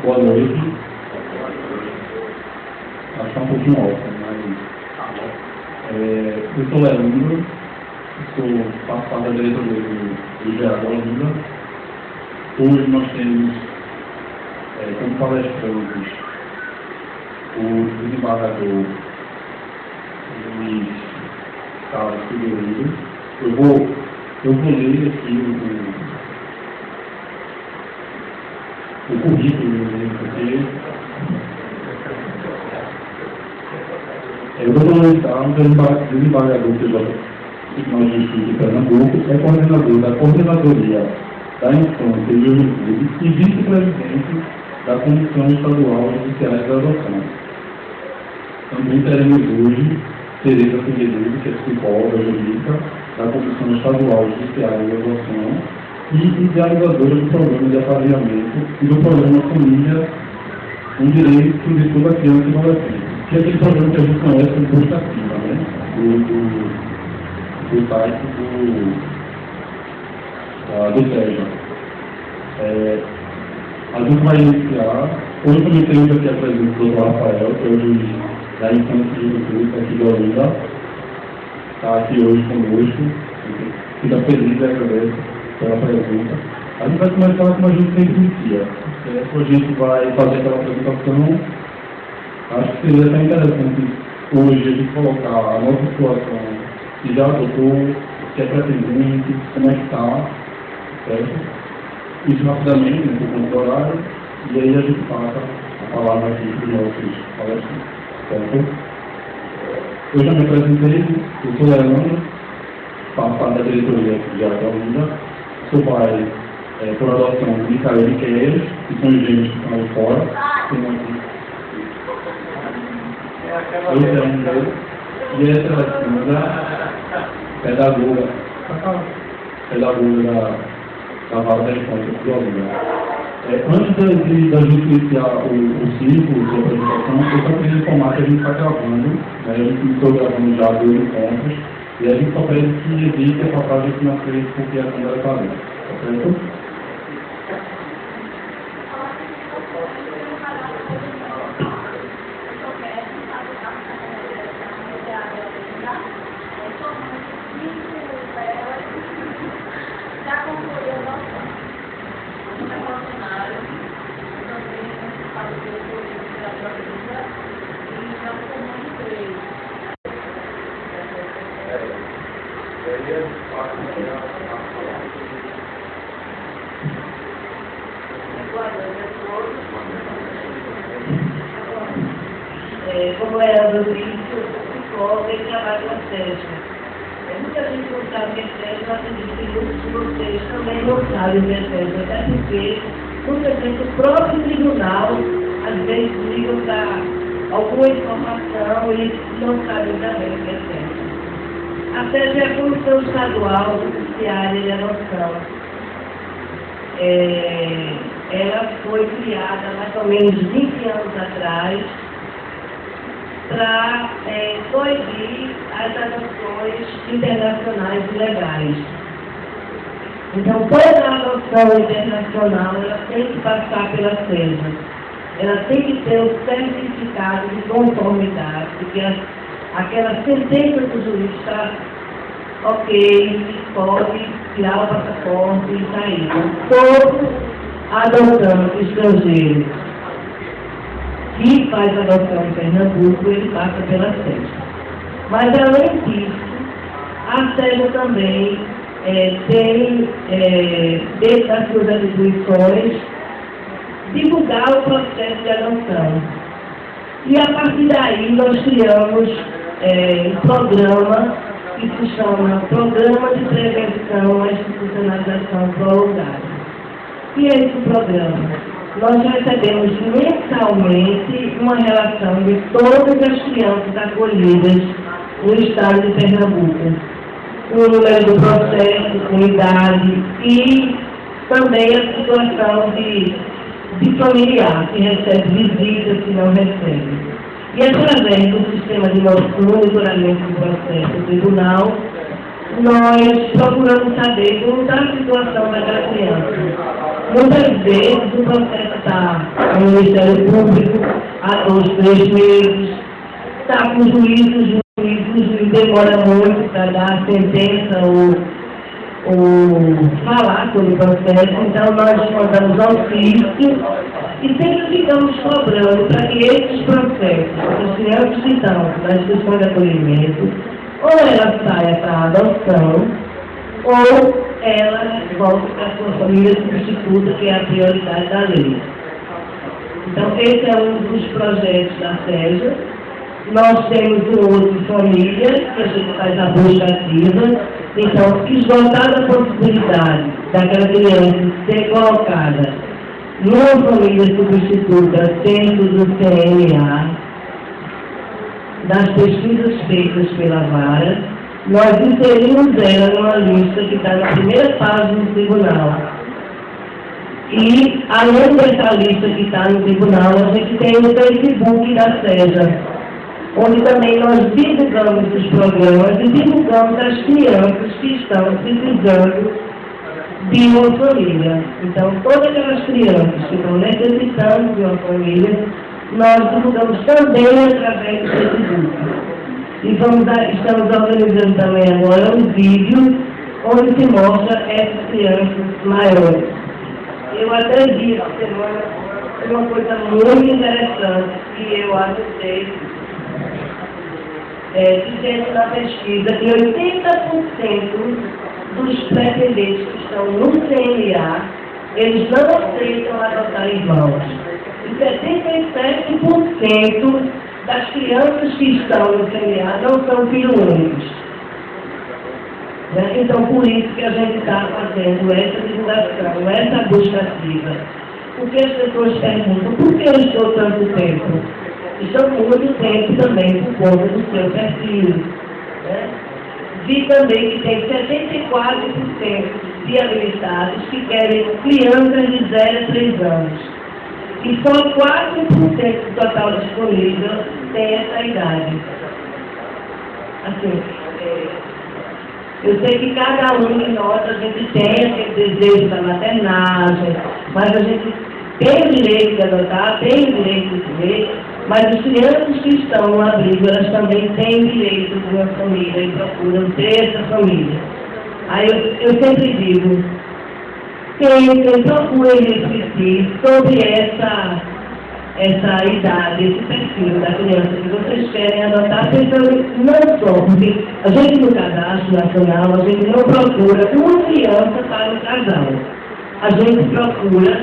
Boa noite. Acho que é um pouquinho alto, mas... eu sou Leandro, faço parte da diretoria do Gerardo Olinda. Hoje nós temos como palestrantes o desembargador Luiz Carlos Figueiredo. Eu vou ler aqui o currículo dele, porque eu vou lançar um desembargador Tribunal de Justiça de Pernambuco, é coordenador da Coordenadoria da Infância e Juventude e vice-presidente da Comissão Estadual Judiciária da Adoção. Também teremos hoje Tereza Figueiredo, que é psicóloga jurídica da Comissão Estadual Judiciária da Adoção e idealizadora do programa de aparelhamento e do programa Família, um direito de toda criança e adolescente, que é aquele programa que a gente conhece como Busca Ativa, né? Do site do SEJA. A gente vai iniciar. Hoje também temos aqui a presença do Dr. Rafael, que é o juiz da Infância e Juventude aqui de Olinda. Está aqui hoje conosco. Fica feliz e agradece pela presença. A gente vai começar como a gente sempre inicia. A gente vai fazer aquela apresentação. Acho que seria até interessante hoje a gente colocar a nossa situação que já adotou, que é pretendente, como é que está, certo? Isso rapidamente, né, por conta do horário, e aí a gente passa a palavra aqui para os nossos palestrantes, certo? Eu já me apresentei, eu sou Leandro, faço parte da diretoria de Olinda, sou pai, por adoção, de Micael e Queiroz, que são os gêmeos que estão aí fora, e essa é a segunda pedagoga da Vara da Infância de Olinda. Antes da gente iniciar o ciclo de apresentação, eu só queria informar que a gente está gravando, né? A gente começou gravando já 2 encontros, e a gente só pede que evite a passagem aqui na frente, porque a câmera está ali, tá certo? Como era do início, psicólogo e trabalho na SEJA. Muita gente não sabe o que é SEJA, mas acredito que muitos de vocês também não sabem o que é SEJA, até porque, muitas vezes, o próprio tribunal, às vezes, liga para alguma informação e não sabem também o que é SEJA. A SEJA é a Comissão Estadual Judiciária de Adoção. Ela foi criada há mais ou menos 20 anos atrás, para coibir as adoções internacionais ilegais. Então, toda a adoção internacional ela tem que passar pela SEJA. Ela tem que ter o certificado de conformidade, porque aquela sentença do juiz está ok, pode tirar o passaporte e sair. Todo adotante estrangeiro que faz adoção em Pernambuco, ele passa pela SEJA. Mas, além disso, a SEJA também tem, dentro das suas atribuições, divulgar o processo de adoção. E, a partir daí, nós criamos um programa que se chama Programa de Prevenção à Institucionalização Prolongada. E é esse programa? Nós recebemos mensalmente uma relação de todas as crianças acolhidas no estado de Pernambuco, com o número do processo, com idade e também a situação de familiar, se recebe visita, se não recebe. E através do sistema de monitoramento do processo do tribunal, nós procuramos saber como está a situação daquela criança. Muitas vezes o processo passar ao Ministério Público há 2, 3 meses, está com o juiz demora muito para dar a sentença ou falar sobre o processo, então nós mandamos ofício e sempre ficamos cobrando para que esses processos, as crianças que estão na instituição de acolhimento, ou ela saia para a adoção, ou ela volte para a sua família substituta, que é a prioridade da lei. Então, esse é um dos projetos da SEJA. Nós temos um outro família, que a gente faz a busca ativa. Então, esgotada a possibilidade daquela criança ser colocada numa família substituta dentro do CNA, das pesquisas feitas pela vara, nós inserimos ela numa lista que está na primeira página do tribunal. E, além dessa lista que está no tribunal, a gente tem o Facebook da SEJA, onde também nós divulgamos os programas e divulgamos as crianças que estão precisando de uma família. Então, todas aquelas crianças que estão necessitando de uma família, nós divulgamos também através do Facebook. E estamos organizando também agora um vídeo onde se mostra essas crianças maiores. Eu até vi essa semana uma coisa muito interessante que eu ajudei, dizendo na pesquisa que 80% dos pretendentes que estão no CNA, eles não aceitam adotar irmãos. E 77% das crianças que estão no CNA não são filhos únicos. Então, por isso que a gente está fazendo essa divulgação, essa busca ativa. Porque as pessoas perguntam, por que eu estou tanto tempo? Estou muito tempo também por conta do seu perfil. Vi também que tem 74% de habilitados que querem crianças de 0 a 3 anos. E só 4% do total disponível tem essa idade. Assim, eu sei que cada um de nós, a gente tem aquele desejo da maternagem, mas a gente tem o direito de adotar, tem o direito de viver, mas as crianças que estão no abrigo, elas também têm o direito de uma família e procuram ter essa família. Aí eu sempre digo, quem procura refletir sobre essa idade, esse perfil da criança que vocês querem adotar, pensando não só, porque a gente no cadastro nacional, a gente não procura uma criança para um casal. A gente procura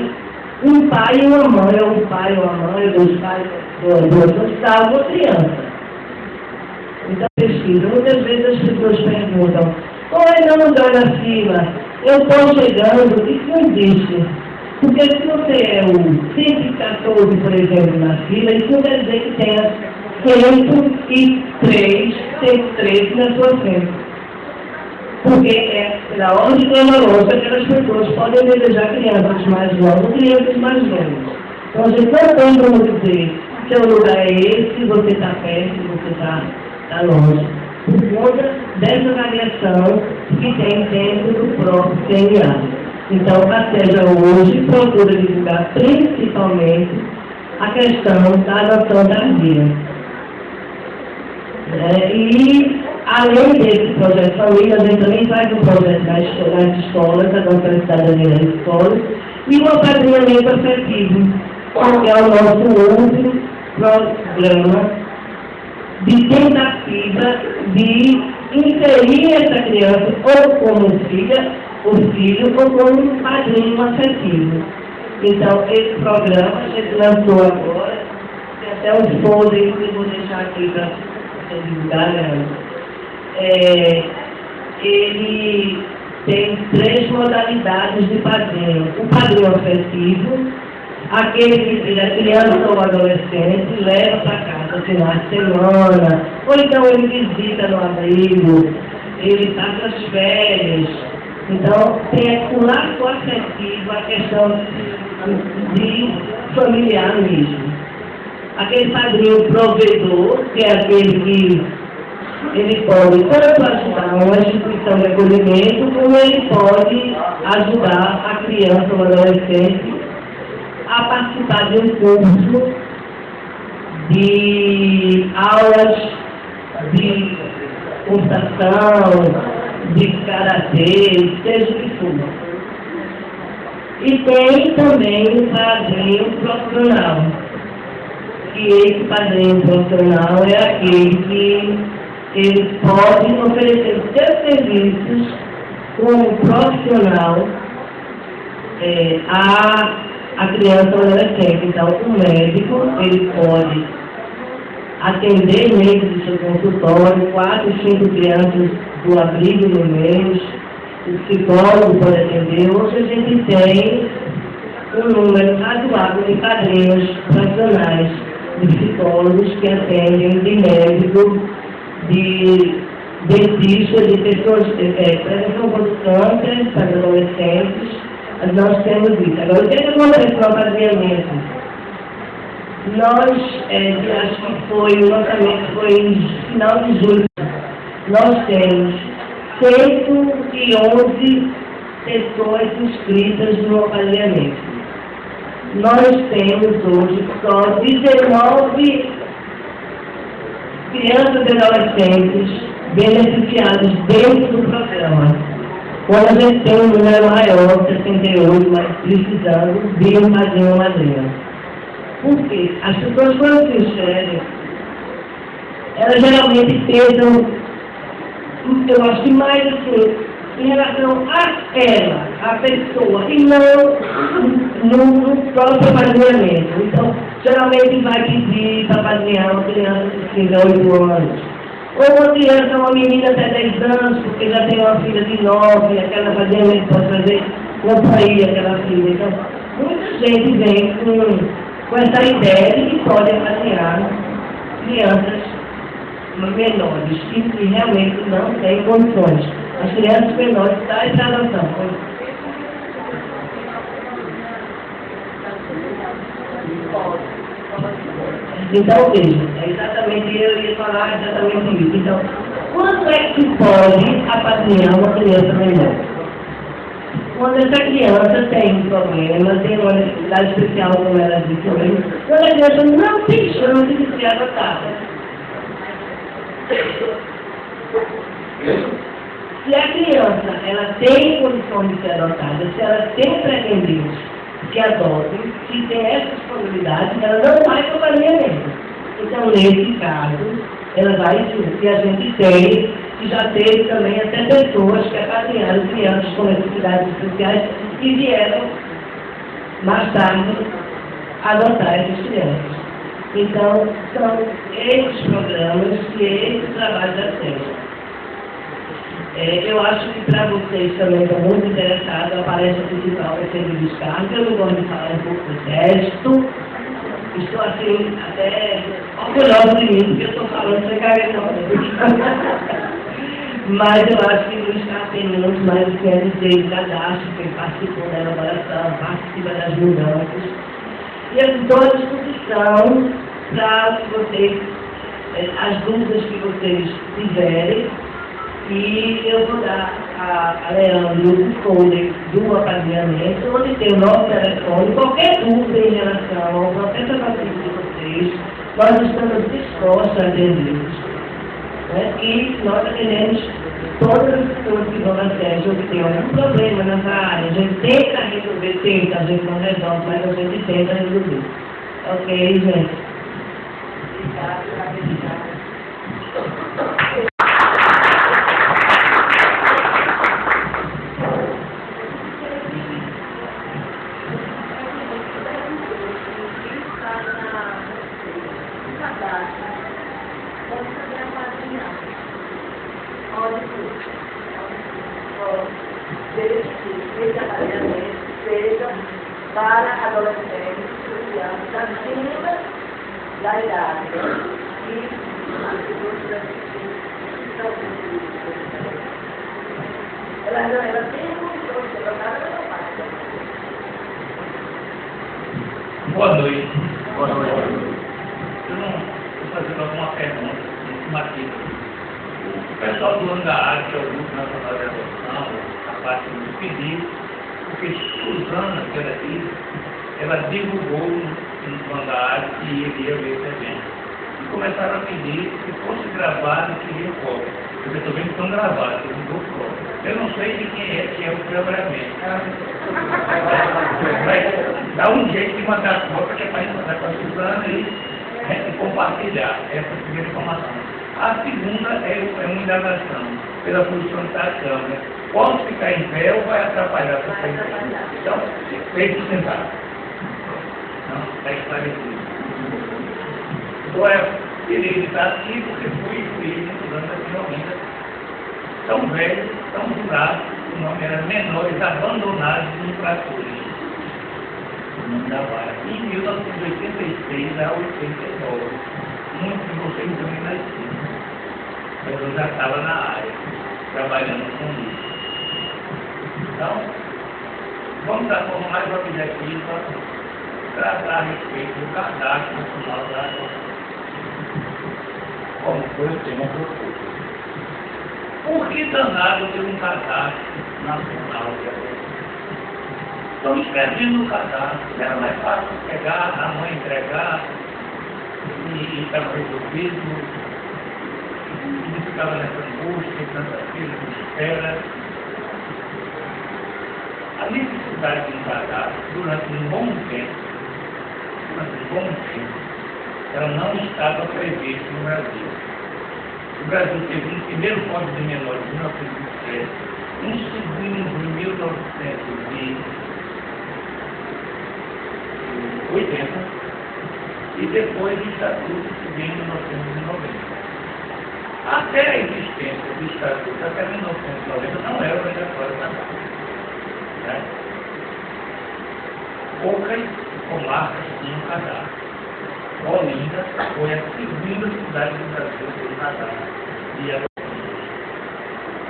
um pai e uma mãe, ou um pai ou uma mãe, ou dois pais, duas pessoas, uma criança. Então, pesquisa. Muitas vezes as pessoas perguntam, oi, não dona Fila, eu estou chegando, isso não existe. Porque se você é o 114, por exemplo, na fila, isso não quer dizer que tenha 103 na sua frente. Porque é da ordem cronológica que as pessoas podem desejar crianças mais novas ou crianças mais velhas. Então a gente não tem como dizer que o lugar é esse, você está perto, você está longe. Por conta dessa variação que tem dentro do próprio CNA. Então, a SEJA hoje procura divulgar principalmente a questão da adoção tardia. E, além desse projeto família, a gente também faz um projeto nas escolas, adoção de cidadania nas escolas, e um apadrinhamento afetivo, que é o nosso outro programa de tentativa de inserir essa criança ou como filha, o filho, ou como um padrinho afetivo. Então, esse programa a gente lançou agora, tem até os folders que eu vou deixar aqui para você divulgar, né? Ele tem 3 modalidades de padrinho. O padrinho afetivo, aquele que seja criança ou adolescente, leva para casa final de semana, ou então ele visita no abrigo, ele passa as férias. Então, tem o laço afetivo, a questão de familiar mesmo. Aquele padrinho provedor, que é aquele que ele pode tanto ajudar uma instituição de acolhimento, como ele pode ajudar a criança ou adolescente a participar de um curso de aulas de computação, de karatê, seja o que for. E tem também o padrinho profissional. E esse padrinho profissional é aquele que ele pode oferecer seus serviços como profissional a criança ou adolescente. Então, o médico, ele pode atender dentro do seu consultório 4, 5 crianças do abrigo no mês, o psicólogo pode atender. Hoje a gente tem um número razoável de padrinhos profissionais, de psicólogos que atendem, de médicos, de dentistas, de pessoas prevenção contra câncer para adolescentes. Nós temos isso. Agora, o que acontece no apadrinhamento? Nós, acho que foi, o lançamento foi em final de julho, nós temos 111 pessoas inscritas no apadrinhamento. Nós temos hoje só 19 crianças e adolescentes beneficiados dentro do programa. Quando a gente tem um número maior, 68, mas precisando de um padrinho ou madrinha. Por quê? As pessoas, quando se inscrevem, elas geralmente pensam, eu acho que mais assim, em relação a ela, a pessoa, e não no próprio apadrinhamento. Então, geralmente vai pedir para apadrinhar uma criança de 5 a 8 anos. Ou uma criança, uma menina até 10 anos, porque já tem uma filha de 9, aquela apadrinhamento pode fazer companhia aquela filha. Então, muita gente vem com essa ideia de que pode apadrinhar crianças menores, que realmente não têm condições. As crianças menores estão em adoção. Então, veja, eu ia falar exatamente isso. Então, quando é que pode apadrinhar uma criança menor? Quando essa criança tem um problema, tem uma necessidade especial, como ela disse, quando a criança não tem chance de ser adotada. Se a criança ela tem condição de ser adotada, se ela tem pretendentes que adotem, se tem essa disponibilidade, ela não vai para o apadrinhamento. Então, nesse caso, ela vai sim. E a gente tem, e já teve também até pessoas que apadrinharam crianças com necessidades especiais e vieram mais tarde adotar essas crianças. Então, são esses programas e esses trabalhos da SESC. Eu acho que para vocês também estão muito interessados, a palestra principal vai ser do Luiz Carlos. Eu não gosto de falar um pouco do texto. Estou assim, até orgulhosa de mim, porque eu estou falando sem carinho. Mas eu acho que o Luiz Carlos tem muito mais do que a dizer, cadastro, que participou da elaboração, participa das mudanças. E eu estou à disposição para vocês, as dúvidas que vocês tiverem. E eu vou dar a Leandro o folder do apadrinhamento, onde tem o nosso telefone. Qualquer dúvida em relação ao processo atuativo de vocês, nós estamos dispostos a atendê-los. Né? E nós atendemos todas as pessoas que vão na SESC ou que têm algum problema nessa área. A gente tenta resolver, a gente não resolve, mas a gente tenta resolver. Ok, gente? Obrigada. Para adolescentes, crianças acima da idade. E as pessoas ela tem condições de adotar, ela não faz. Boa noite. Boa noite. Eu não estou fazendo alguma pergunta estimativa. O pessoal do ano da área, que é o Grupo Nacional de Adoção, a parte do pedido, porque Suzana, que ela diz, ela divulgou no andar que iria ver esse evento. E começaram a pedir que fosse gravado, que queria cópia. Eu estou vendo que estão gravados, eu não dou cópia. Eu não sei de quem é que é o programamento. Mas dá um jeito de mandar a cópia, que é para mandar para a Suzana e compartilhar essa primeira informação. A segunda é uma indagação pela posição da câmera. Posso ficar em pé ou vai atrapalhar essa pessoa? Então, feito sentar. Não, está esclarecido. Então, queria estar aqui porque fui muitos anos aqui no Olinda. Tão velho, tão durados, o nome era Menores Abandonados de Infratores. O nome da vara. Em 1986 a 89. Muitos de vocês também nasciam. Mas eu já estava na área, trabalhando com isso. Então, vamos da forma mais objetiva, tratar a respeito do cadastro nacional da água. Como foi o tema proposto. Por que danado ter um cadastro nacional de água? Estão escrevendo no cadastro, era mais fácil pegar, a mãe entregar, e estava resolvido. E ficava nessa angústia, tanta filha de espera. A necessidade de cadastro, durante um bom tempo, ela não estava prevista no Brasil. O Brasil teve um primeiro Código de Menores em 1907, um segundo em 1980, e depois o Estatuto que veio em 1990. Até a existência do Estatuto, até 1990, não era obrigatório cadastro. Né? Poucas comarcas tinham cadastro. Olinda foi a segunda cidade do Brasil que teve cadastro.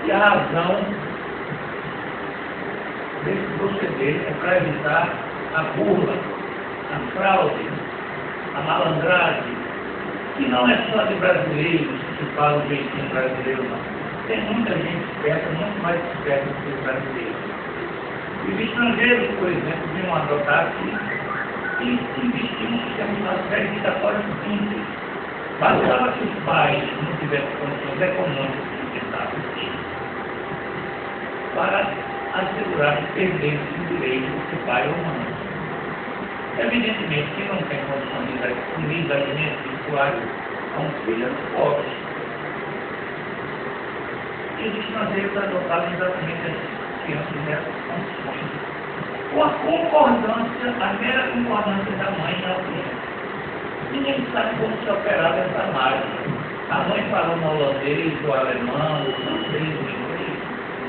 E a razão desse proceder é para evitar a burla, a fraude, a malandragem, que não é só de brasileiros que falam o jeitinho brasileiro, não. Tem muita gente esperta, muito mais esperta do que os brasileiros. E os estrangeiros, por exemplo, vinham adotar aqui e investir no sistema de verificatório simples. Bastava que os pais não tivessem condições econômicas sustentáveis para assegurar que perdesse o direito de pai ou mãe. Evidentemente, quem não tem condições de dar comida, alimento, usuário, são filhos pobres. E os estrangeiros adotavam exatamente as crianças nessas condições. Com a concordância, a mera concordância da mãe e da criança. Ninguém sabe como se operava essa mágica. A mãe falou no holandês, o alemão, o francês, o inglês,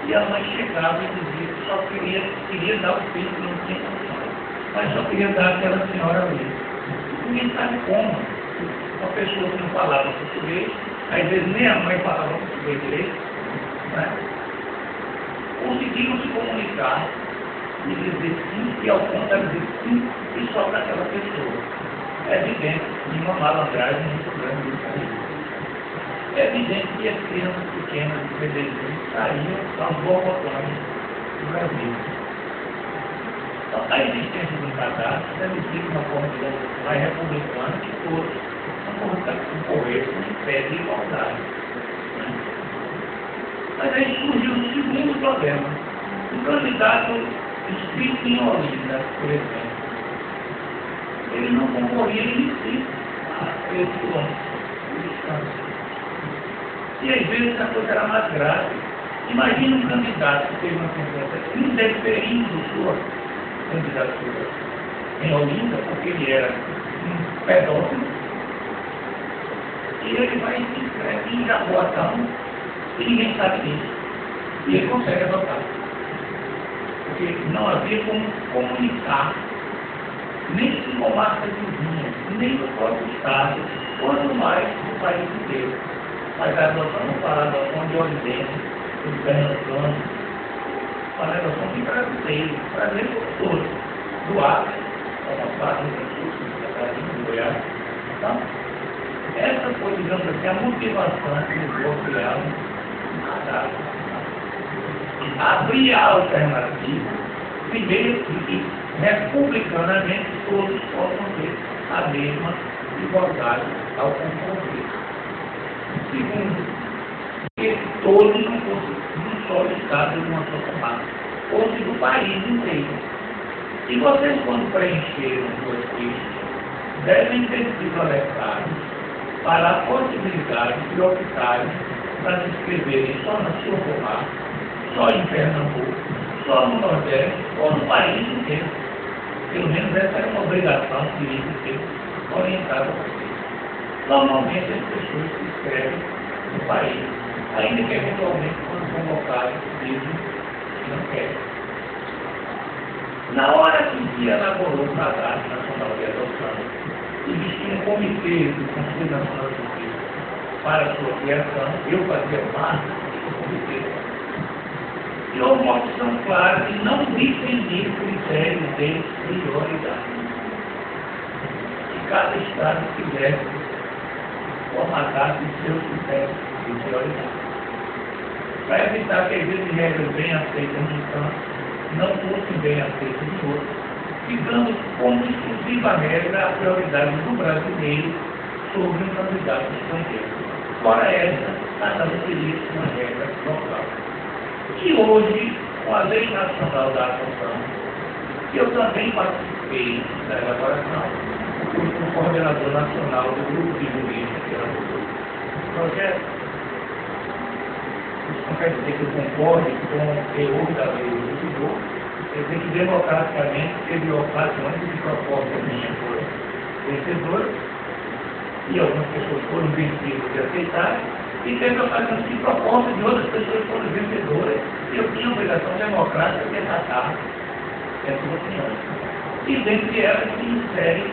e a mãe chegava e dizia que só queria dar o filho que não tinha condições, mas só queria dar aquela senhora ali. Ninguém sabe como. Uma pessoa que não falava português, às vezes nem a mãe falava português direito, né? Conseguiram se comunicar e dizer sim, e ao contrário dizer sim, e só para aquela pessoa. É evidente que uma malandragem muito grande do país. É evidente que as crianças pequenas de PDG saíam das borbotões do Brasil. Então, a existência do cadastro deve ser uma forma de mais republicana que todos concorrer com um pé de igualdade. Mas aí surgiu o segundo problema. O candidato inscrito em Olinda, por exemplo, ele não concorria em si a esse descanso. E às vezes a coisa era mais grave. Imagina um candidato que teve uma sentença indeferindo sua candidatura em Olinda, porque ele era um pedófilo, e ele vai se inscrever em Jaboatão, e ninguém sabe disso. E ele consegue adotar. Porque não havia como comunicar, nem com comarcas vizinhas, nem no próprio Estado, quanto mais no país inteiro. Mas a adoção não fala adoção de Olindense, de Pernambucano, fala adoção de brasileiro, brasileiro todo, do Acre, como faz no Sul, do Goiás. Então, essa foi, digamos assim, a motivação que levou a criar um cadastro. Abrir a alternativa, primeiro, republicanamente todos possam ter a mesma igualdade ao concorrer. Segundo, que todos não fossem um só Estado de uma só tomada, fosse do país inteiro. E vocês, quando preencheram suas fichas, devem ter sido alertados para a possibilidade de optarem para se inscreverem só na sua comarca, só em Pernambuco, só no Nordeste ou no país inteiro. Pelo menos essa é uma obrigação que deveria ser orientada a vocês. Normalmente as pessoas se inscrevem no país, ainda que eventualmente quando convocarem dizem que não querem. Na hora que se elaborou o Cadastro Nacional de Adoção, existia um comitê do Conselho Nacional de Justiça para a sua criação, eu fazia parte do comitê. E houve uma opção clara de não defender critérios de prioridade. Que cada Estado tivesse formatado os seus critérios de prioridade. Para evitar que as vezes regras bem aceitas de um canto não fossem bem aceitas de outro, ficando como exclusiva regra a prioridade do brasileiro sobre um candidato estrangeiro. Fora essa, nada não teria uma regra local. E hoje, com a Lei Nacional da Adoção, eu também participei da elaboração, fui o coordenador nacional do grupo de juristas que elaborou o projeto. Isso não quer dizer que eu concorde com o teor da lei do vigor, quer dizer que democraticamente teve ocasiões de propostas minhas foram vencedoras, e algumas pessoas foram vencidas de aceitar, e teve ocasiões de propostas de outras pessoas foram vencedoras, e eu tinha a obrigação democrática de acatar essas opiniões. E dentre elas se insere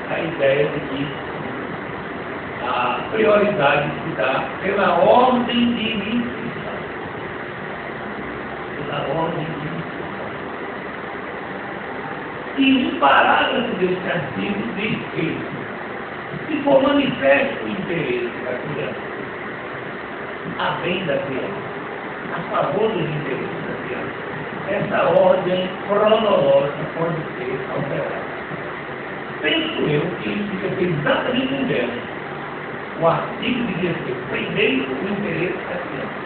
a ideia de que a prioridade se dá pela ordem de inscrição. Pela ordem de inscrição. E um parágrafo desse artigo diz que, se for manifesto o interesse da criança, a bem da criança, a favor dos interesses da criança, essa ordem cronológica pode ser alterada. Penso eu que isso fica exatamente um verso. O artigo dizia assim: primeiro, o interesse da criança.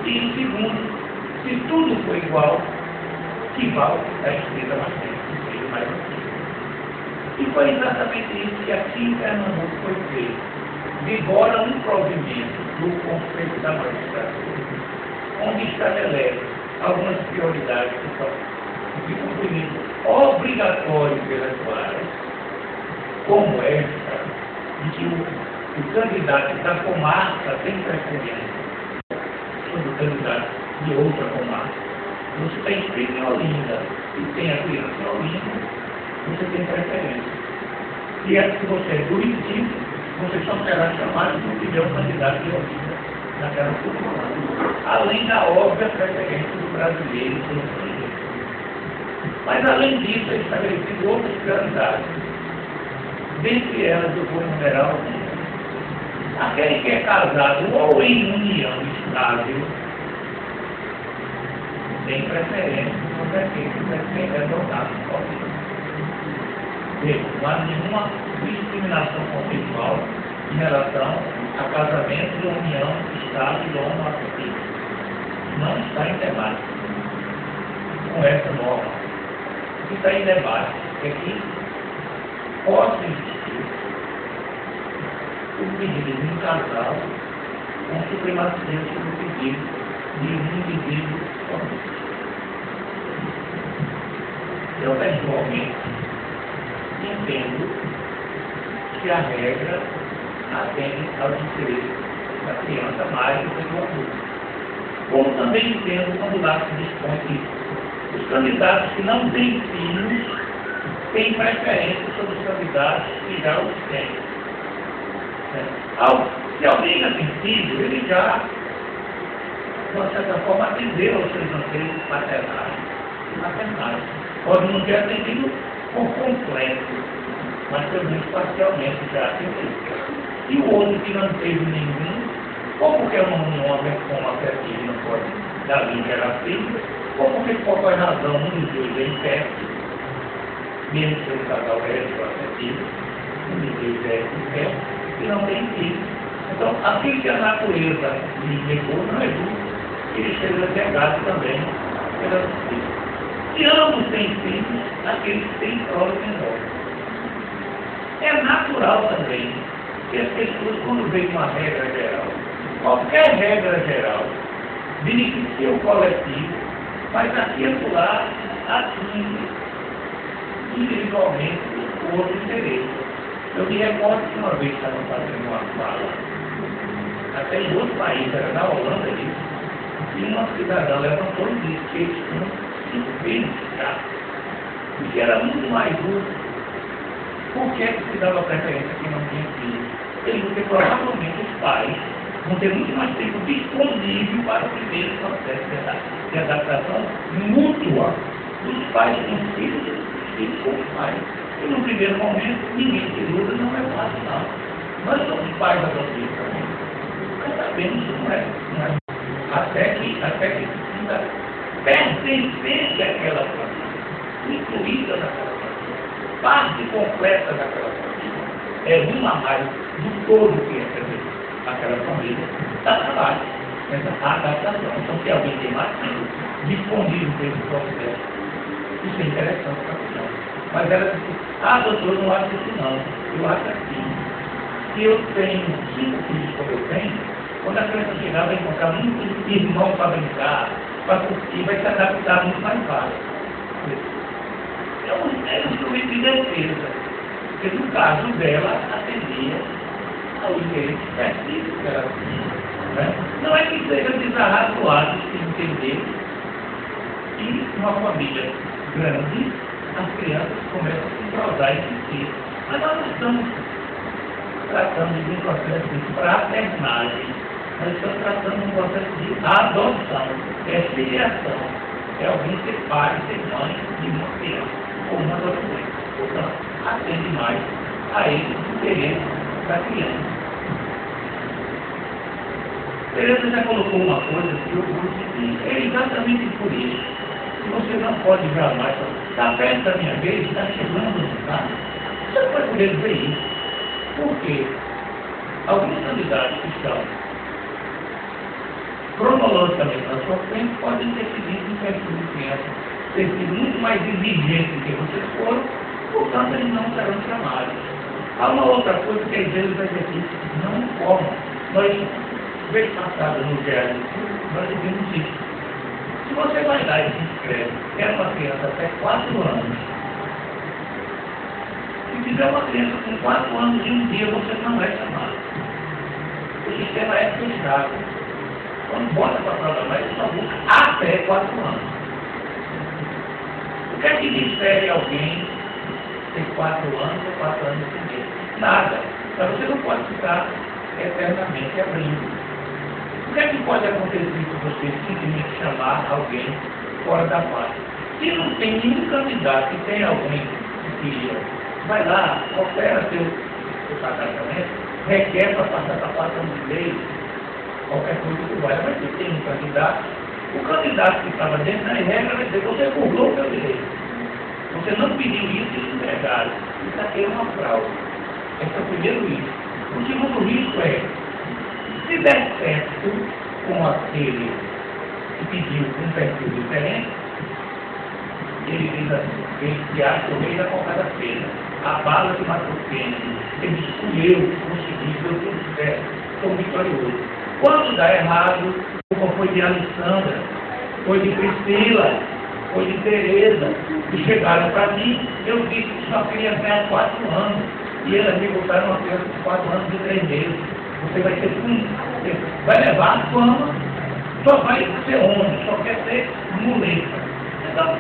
E, segundo, se tudo for igual, que vale está escrita na frente, seja mais antigo. E foi exatamente isso que aqui em Pernambuco foi feito. Vigora um provimento do Conselho da Magistratura, onde estabelece algumas prioridades de cumprimento obrigatório pelas varas, como esta, de que o candidato da comarca tem preferência sobre o candidato de outra comarca. Você está inscrito em Olinda e tem a criança em Olinda, você tem preferência. E se você é do Recife, você só será chamado se tiver um candidato de Olinda naquela comarca. Além da óbvia preferência do brasileiro sobre o estrangeiro. Mas além disso, é estabelecido outras prioridades. Dentre elas, eu vou enumerar algumas. Aquele que é casado ou em união estável tem preferência sobre aquele que pretende adotar sozinho. Não há nenhuma discriminação conceitual em relação a casamento ou união estável ou homoafetivo. Não está em debate com essa norma. O que está em debate é que possa existir o pedido de um casal com supremacia sobre o pedido de um indivíduo somente. Eu, pessoalmente, entendo que a regra atende aos interesses da criança mais do que do adulto. Como também entendo quando lá se dispõe que os candidatos que não têm filhos têm preferência sobre os candidatos que já os têm. Se alguém já tem filho, ele já, de uma certa forma, atendeu aos seus anseios paternais e maternais. Pode não ter atendido por completo, mas pelo menos parcialmente já atendeu. E o outro que não teve nenhum, ou porque é uma união afetiva e não pode dar linha gerar filho, ou porque por qualquer razão um dos dois é infértil, mesmo que o casal heteroafetivo, o desejo é inferno, e não tem filho. Então, aquilo que a natureza lhe negou não é justo, ele seja negado também pelas filhas. E ambos têm filhos, aqueles que têm prova menor. É natural também que as pessoas, quando veem uma regra geral, qualquer regra geral, beneficia o coletivo, mas aqui e lá atinge individualmente o outro interesse. Eu me recordo que uma vez estava fazendo uma fala, até em outro país, era na Holanda isso, e uma cidadã levantou e disse que eles tinham 5 filhos de casa, e que era muito mais justo. Por que se dava preferência a quem não tinha filhos? Porque provavelmente os pais vão ter muito mais tempo disponível para o primeiro processo de adaptação mútua dos pais com os filhos e dos filhos com os pais. E no primeiro momento, ninguém se iluda, não é fácil não. Nós somos pais adotivos também. Nós sabemos que não é. Até que precisa pertencer àquela família, incluída naquela família, parte completa daquela família. É uma a mais do todo que representa aquela família, dá trabalho, essa adaptação. Então, se alguém tem mais tempo disponível para esse processo, isso é interessante para a questão. Mas ela disse, doutor, eu não acho isso não. Eu acho assim, se eu tenho 5 filhos como eu tenho, quando a criança chegar, vai encontrar muitos irmãos para brincar, para curtir, vai se adaptar muito mais fácil. É um instrumento de defesa, porque no caso dela, atendia ao interesse específico que ela tinha. Né? Não é que seja desarrazoado de entender que uma família grande, as crianças começam a se entrosar e se. Mas nós não estamos tratando de um processo de fraternagem, nós estamos tratando de um processo de adoção, é filiação, é alguém ser pai, ser mãe de uma criança, ou uma adolescente. Portanto, atende mais a esse interesse da criança. Tereza já colocou uma coisa que eu vou seguir, é exatamente por isso. Você não pode jamais falar, está perto da minha vez, está chegando, não está? Você não vai poder ver isso. Por quê? Alguns candidatos que estão cronologicamente na sua frente podem ter seguido um perfil de criança, ter sido muito mais exigente do que vocês foram, portanto eles não serão chamados. Há uma outra coisa que às vezes vai dizer, não importa. Nós, vez passada no diário, nós vimos isso. Se você vai lá e se inscreve, é uma criança até 4 anos. Se tiver uma criança com 4 anos e um dia, você não vai chamar. O sistema é fechado. Quando bota para programar, ele só busca até 4 anos. O que é que difere alguém ter 4 anos ou 4 anos e meio? Nada. Mas você não pode ficar eternamente abrindo. O que é que pode acontecer se você simplesmente chamar alguém fora da fase? Se não tem nenhum candidato que tem alguém que queria, vai lá, opera seu cadastramento, requer para passar para a fase de lei, qualquer coisa que vai. Mas se tem um candidato, o candidato que estava dentro da regra vai dizer, você burlou o seu direito. Você não pediu isso e entregaram. Isso aqui é uma fraude. Esse é o primeiro risco. O segundo risco é, se der certo com aquele que pediu um perfil diferente, ele diz assim, ele se acha o rei da cocada feira, a bala que matou Kennedy, ele escolheu, conseguiu, deu tudo certo, sou vitorioso. Quando dá errado, como foi de Alessandra, foi de Priscila, foi de Tereza, que chegaram para mim, eu disse que só queria ganhar 4 anos, e elas me botaram uma criança de 4 anos e 3 meses. Você vai ter você vai levar a fama, só vai ser homem, só quer ser muleta. Então,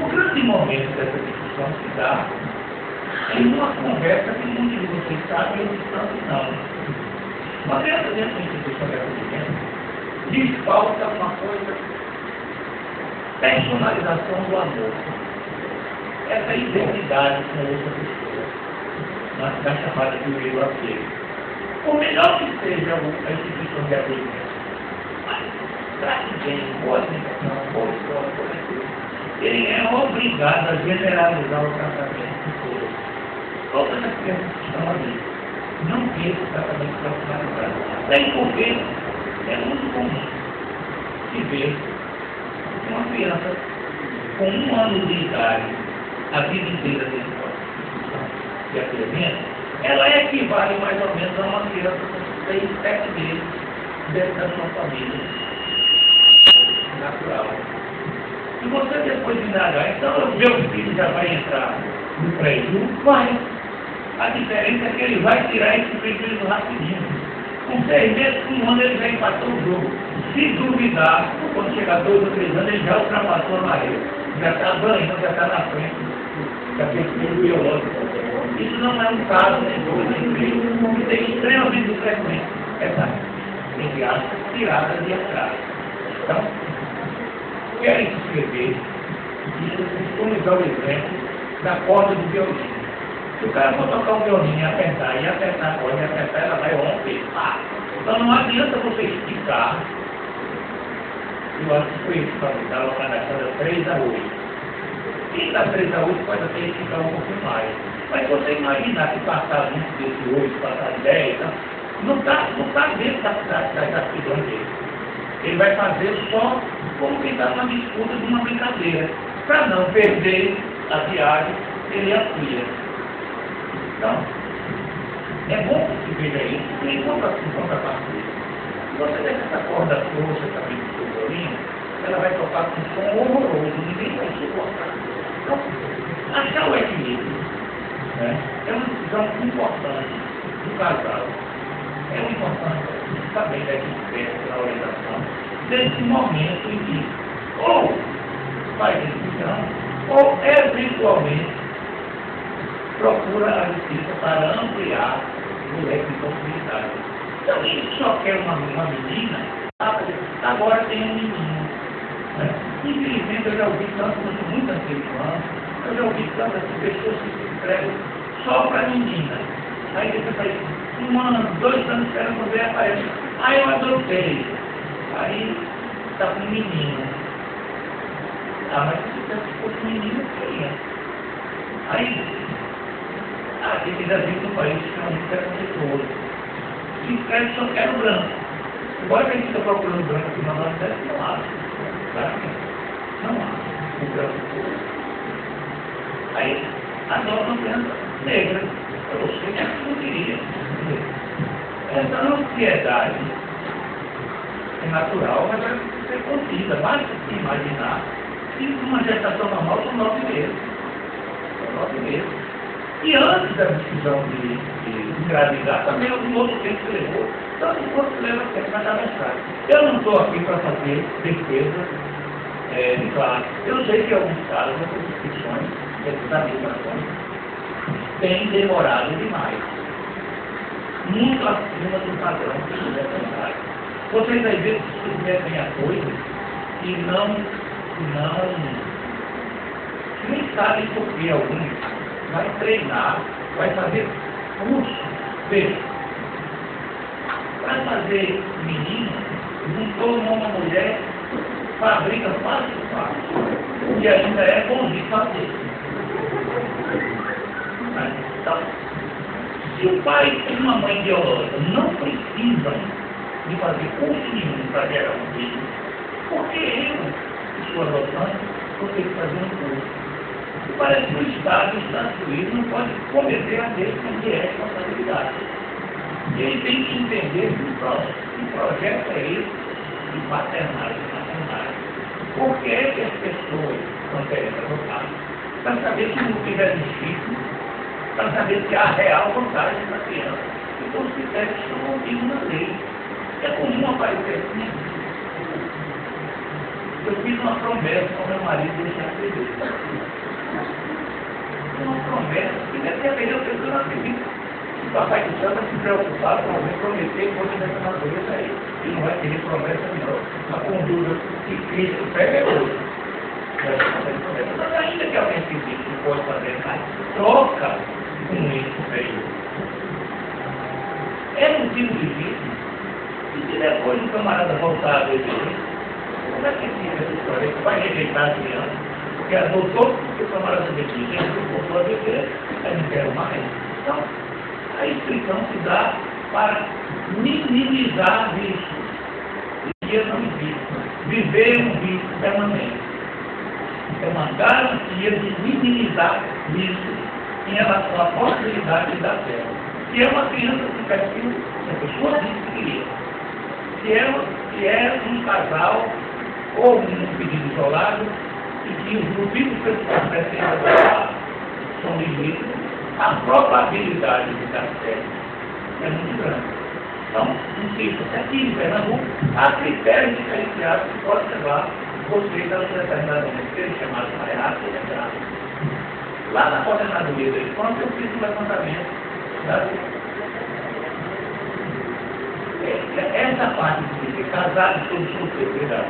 o grande momento dessa discussão se dá em uma conversa que muitos de vocês sabem e outros tantos não. Uma criança dentro da instituição de acolhimento diz falta uma coisa, personalização do amor. Essa identidade com outra pessoa, na chamada de meio apego. Por melhor que seja a instituição de acolhimento, mas trate bem, boa alimentação, boa escola, boa leitura. ele é obrigado a generalizar o tratamento de todos. Todas as crianças que estão ali não têm o tratamento personalizado. Daí porque é muito comum se ver uma criança com 1 ano de idade, a vida inteira de acolhimento, ela equivale mais ou menos a uma criança com 6, 7 meses dentro da sua família natural. E você depois de indagar, então o meu filho já vai entrar no prejuízo? Vai. A diferença é que ele vai tirar esse prejuízo rapidinho. Com 6 meses, com 1 ano, ele já empatou o jogo. Se duvidar, quando chegar 2 ou 3 anos, ele já ultrapassou a barreira. Já está banhando, já está na frente. Já tem filho biológico. Isso não é um caso nem 2, nem 3. Isso é extremamente frequente. Essa, entre aspas, tirada de atrás. Então, querem escrever, e vamos dar o exemplo da corda do violino. Se o cara for tocar um violino e apertar a corda, e apertar, ela vai romper. Então não adianta você esticar. Eu acho que foi isso para me dar uma cada 3 a 8. Quem dá 3 a 8 pode até esticar um pouquinho mais. Mas se você imaginar que passar 20 desse 8, passar 10, não está dentro das aptidões dele. Ele vai fazer só como quem está numa disputa de uma brincadeira. Para não perder a viagem, ele amplia. Então, é bom que se veja isso, porque em contrapartida, se você deixa essa corda frouxa também do seu violino, ela vai tocar com um som horroroso, ninguém vai suportar. Então, achar o equilíbrio, né, é uma decisão importante do casal. É uma importância também da experiência na orientação, desse momento em que ou faz decisão, ou eventualmente procura a justiça para ampliar o leque de possibilidades. Então, ele só quer uma menina, agora tem um menino. Né? Infelizmente, eu já ouvi tanto, muito anteriormente, eu já ouvi tantas pessoas que se inscrevem só para menina. Aí depois faz 1 ano, 2 anos esperando ver aparece. Aí eu adotei. Aí está com um menino. Mas se fosse um menino, eu queria. Aí, aqui ainda vive no país que é muito preconceituoso. Se inscreve só quer o branco. Embora que a gente está procurando branco aqui na nossa cidade, não há. Não há. O branco todo. Aí, adota uma criança negra. Eu sei que não queria. Essa ansiedade é natural, mas ela precisa ser contida. Basta se imaginar que uma gestação normal são 9 meses. São 9 meses. E antes da decisão de engravidar, também algum outro tempo que levou, tanto quanto leva tempo na cabeçada. Eu não estou aqui para fazer defesa de classe. Eu sei que em alguns casos, essas discussões, essas administrações, têm demorado demais. Muito acima do padrão que se deve pensar. Vocês às vezes se submetem a coisas e não nem sabem por que alguns vai treinar, vai fazer curso. Veja, para fazer menino, juntou uma mulher, fabrica fácil, e ainda é bom de fazer. Então, se o pai e uma mãe biológica não precisam de fazer curso nenhum para gerar um filho, porque eu, sua adoção, vou ter que fazer um curso. E parece que o Estado, os Estados Unidos, não pode cometer a mesma responsabilidade. Ele tem que entender que projeto é esse de paternagem e maternagem. Por que é que as pessoas não querem adotar? Para saber se não tiver difícil, para saber se há real vantagem para a criança. Então os critérios são ouvidos na lei. É comum aparecer assim. Eu fiz uma promessa ao meu marido deixar de beber. Uma promessa que deve ter feito, eu não acredito. O papai do céu vai se preocupar com alguém prometer coisa dessa natureza aí. Ele não vai querer promessa não. A conduta que Cristo pega é outra. Mas ainda que alguém que pode fazer mais, troca com isso superior. É motivo difícil. E se depois o camarada voltar a beber, como é que fica essa história? Ele vai rejeitar a criança? porque adotou porque tomaram essa decisão, voltou a viver, aí não quero mais. Então, a inscrição se dá para minimizar riscos. E não existe. Viver um risco permanente. É uma garantia de minimizar riscos em relação à possibilidade de dar certo. Se é uma criança com perfil, a pessoa diz que queria. Se é um casal ou um pedido isolado, e que os motivos que eles acontecem são legítimos, a probabilidade de dar certo é muito grande. Então, insisto, aqui em Pernambuco, há critérios diferenciados que podem levar vocês a um determinado momento, chamado marreado ou letrado. Lá na coordenadoria da escola, eu fiz um levantamento essa parte de ser casado todo solteiro,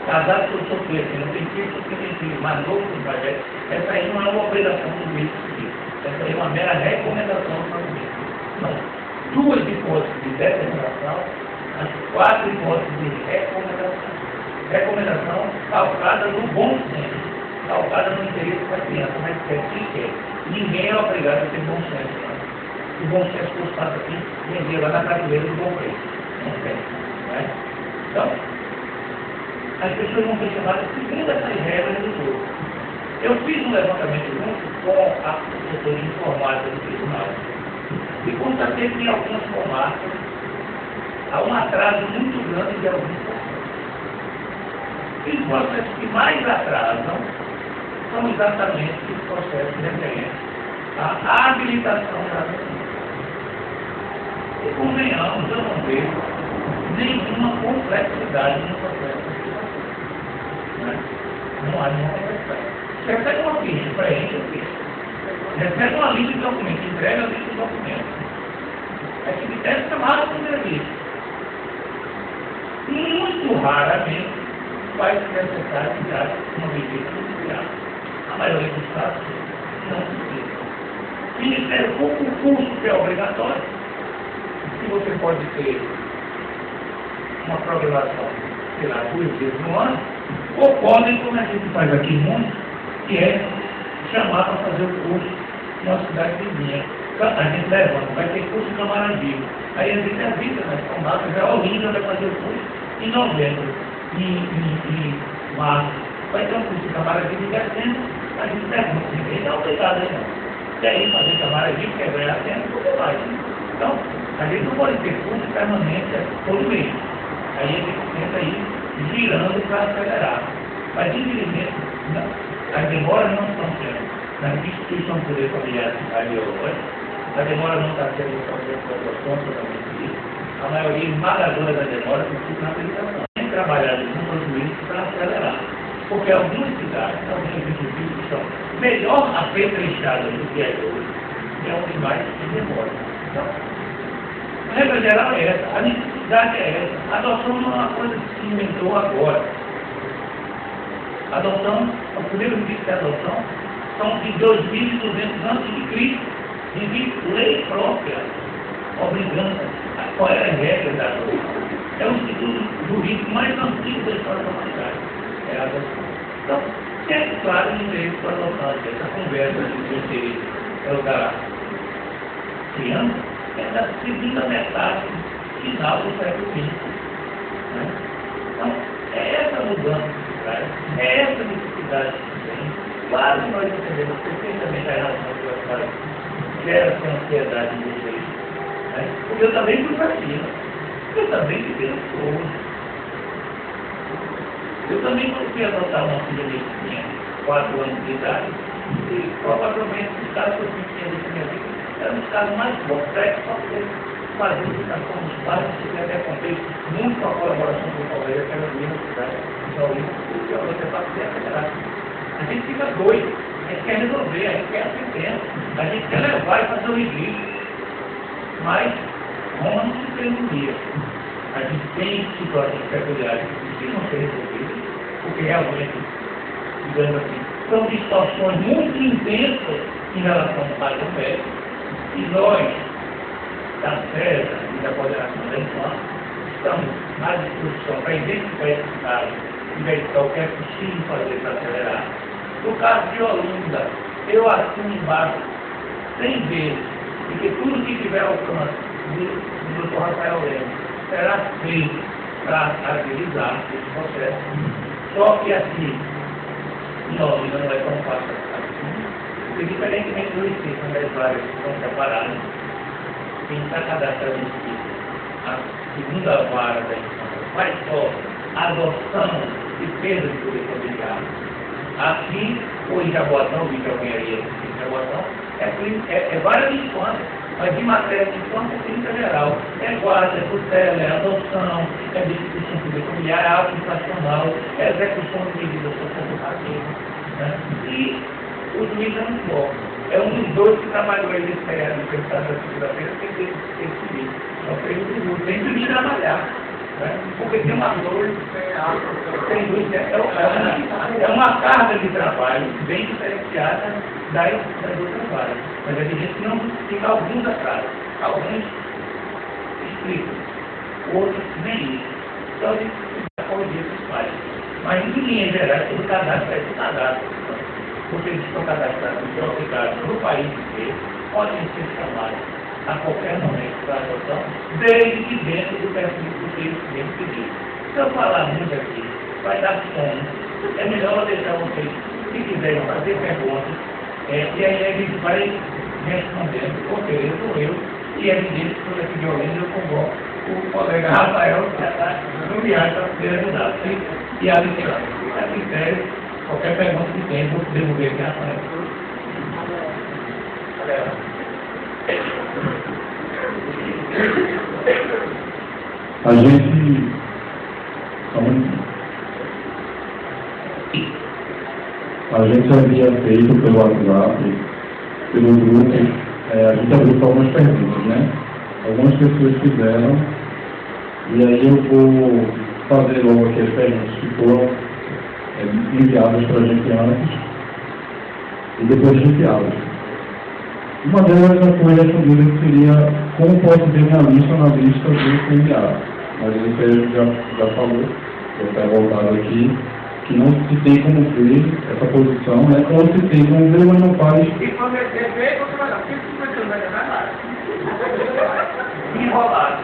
casado todo solteiro, que não tem filho, que tem filho, mais novo que vai ver, essa aí não é uma obrigação do juiz seguir. Essa aí é uma mera recomendação do juiz. Não. Duas hipóteses de determinação, as 4 hipóteses de recomendação. Recomendação calcada no bom senso, calcada no interesse da criança, mas quem quer. Ninguém é obrigado a ter bom senso. O bom senso custado aqui, vender lá na brasileira do bom preço. Não tem. Né? Então, as pessoas vão ser chamadas segundo essas regras do jogo. Eu fiz um levantamento junto com a professora de informática do tribunal e constatei que em algumas comarcas há um atraso muito grande de alguns processos. E os processos que mais atrasam são exatamente os processos referentes à habilitação da pessoa. E convenhamos, eu não vejo nenhuma complexidade no processo de habilitação. Né? Não há nenhuma complexidade. Você recebe uma ficha, preenche a ficha. Recebe uma lista de documentos, entrega a lista de documentos. É que é chamado de entrevista. Muito raramente vai ser necessário enviar uma visita judicial. A maioria dos casos não precisa. O Ministério Público, o curso que é obrigatório, que você pode ter uma programação, sei lá, 2 vezes no ano, ou podem, como a gente faz aqui muito, que é chamar para fazer o curso na cidade vizinha. A gente levanta, vai ter curso em Camaragibe. Aí a gente avisa, mas são datas, já Olinda vai fazer o curso em novembro, em março. Vai ter um curso em Camaragibe em dezembro, a gente levanta, ninguém é obrigado aí não. Quer ir fazer Camaragibe, quer ganhar tempo, você vai. Então, a gente não pode ter curso permanente todo mês. Aí a gente tenta ir girando para acelerar. Mas, infelizmente, as demoras não estão sendo. Na instituição de poder familiar de hoje, a demora não está sendo totalmente isso. A maioria esmagadora da demora consiste na habilitação. Tem trabalhado com os juízes para acelerar. Porque algumas cidades, alguns institutos são melhor apetrechadas do que é hoje, é onde mais se demora. Então, a regra geral é essa, a necessidade é essa. A adoção não é uma coisa que se inventou agora. A adoção, o primeiro registro de adoção, são de 2.200 anos de Cristo, de lei própria, obrigando qual é a regra da adoção. É o instituto jurídico mais antigo da história da humanidade. É a adoção. Então, é claro no meio para adotar essa conversa de interesse é o da criança, é da segunda metade final do século XX. Né? Então, é essa mudança que se traz, é essa necessidade que tem. Claro que nós entendemos perfeitamente a relação que a senhora gera essa ansiedade em vocês. Né? Porque eu também fui para cima. Eu também fiquei ansioso. Eu também não fui adotar uma filha que tinha 4 anos de idade. E provavelmente os casos que eu tinha visto na minha vida eram os casos mais complexos para poder fazer a educação dos pais. Eu até contei muito com a colaboração do Palmeiras, que era a minha cidade, de Olinda, porque eu até passei a acelerar. A gente fica doido, a gente quer resolver, a gente quer assistência, a gente quer levar e fazer o registro. Mas Roma não se fez um dia. A gente tem situações peculiares que precisam ser resolvidas, porque realmente, digamos assim, são distorções muito intensas em relação ao pai do médico, e nós, da CESA e da coordenação da infância, estamos à disposição para identificar esses casos e verificar o que é possível fazer para acelerar. No caso de Olinda, eu assino embaixo 100 vezes, porque tudo que tiver alcance do Dr. Rafael Lemos será feito para agilizar esse processo. Só que assim, em Olinda não é tão fácil assim, porque diferentemente do IC, quando as vagas estão separadas, quem está cadastrado no IC, a segunda vara da infância faz só a adoção e perda de poder familiar. Aqui, o Jaboatão, o Engenharia de Jaboatão, é várias infâncias, mas de matéria de infância é clínica geral. É guarda, é tutela, é adoção, é distribuição de poder familiar, é ato infracional, é execução de medidas socioeducativas. Né? E o juiz é muito bom. É um dos dois que trabalhou aí nesse feriado de da segunda-feira, tem que ter esse só que ele tem que trabalhar. Né? Porque tem uma dor, tem dúvida, é uma carga de trabalho bem diferenciada das outras várias. Mas a gente não fica alguns atrás, alguns explicam, outros nem isso. Então a gente precisa corrigir esses pais. Mas em linhas gerais, todo cadastro é do cadastro. Porque eles estão cadastrados e obrigados no país inteiro, podem ser chamados a qualquer momento para adoção, desde que dentro do perfil que eles mesmos pediram. Se eu falar muito aqui, vai dar fome. É melhor eu deixar vocês, se quiserem fazer perguntas, e aí a gente vai respondendo, ou eu, e é evidente que por aqui de Olinda eu convoco o colega Rafael, que já está no viagem para poder ajudar. E a lição, fica a critério, qualquer pergunta que tem, vou devolver aqui a Rafael. A gente havia feito pelo WhatsApp, pelo grupo, a gente abriu algumas perguntas, né? Algumas pessoas fizeram, e aí eu vou fazer logo aqui as perguntas que foram enviadas para a gente antes, e depois enviadas. Uma delas já foi respondida, que seria como posso ver minha lista na lista do CNA. Mas isso aí a gente já falou, eu estou voltado aqui, que não se tem como ver essa posição, né? Ou se tem como ver, mas não faz. E quando é ver, você vai dar 150 vai dar nada. Enrolado.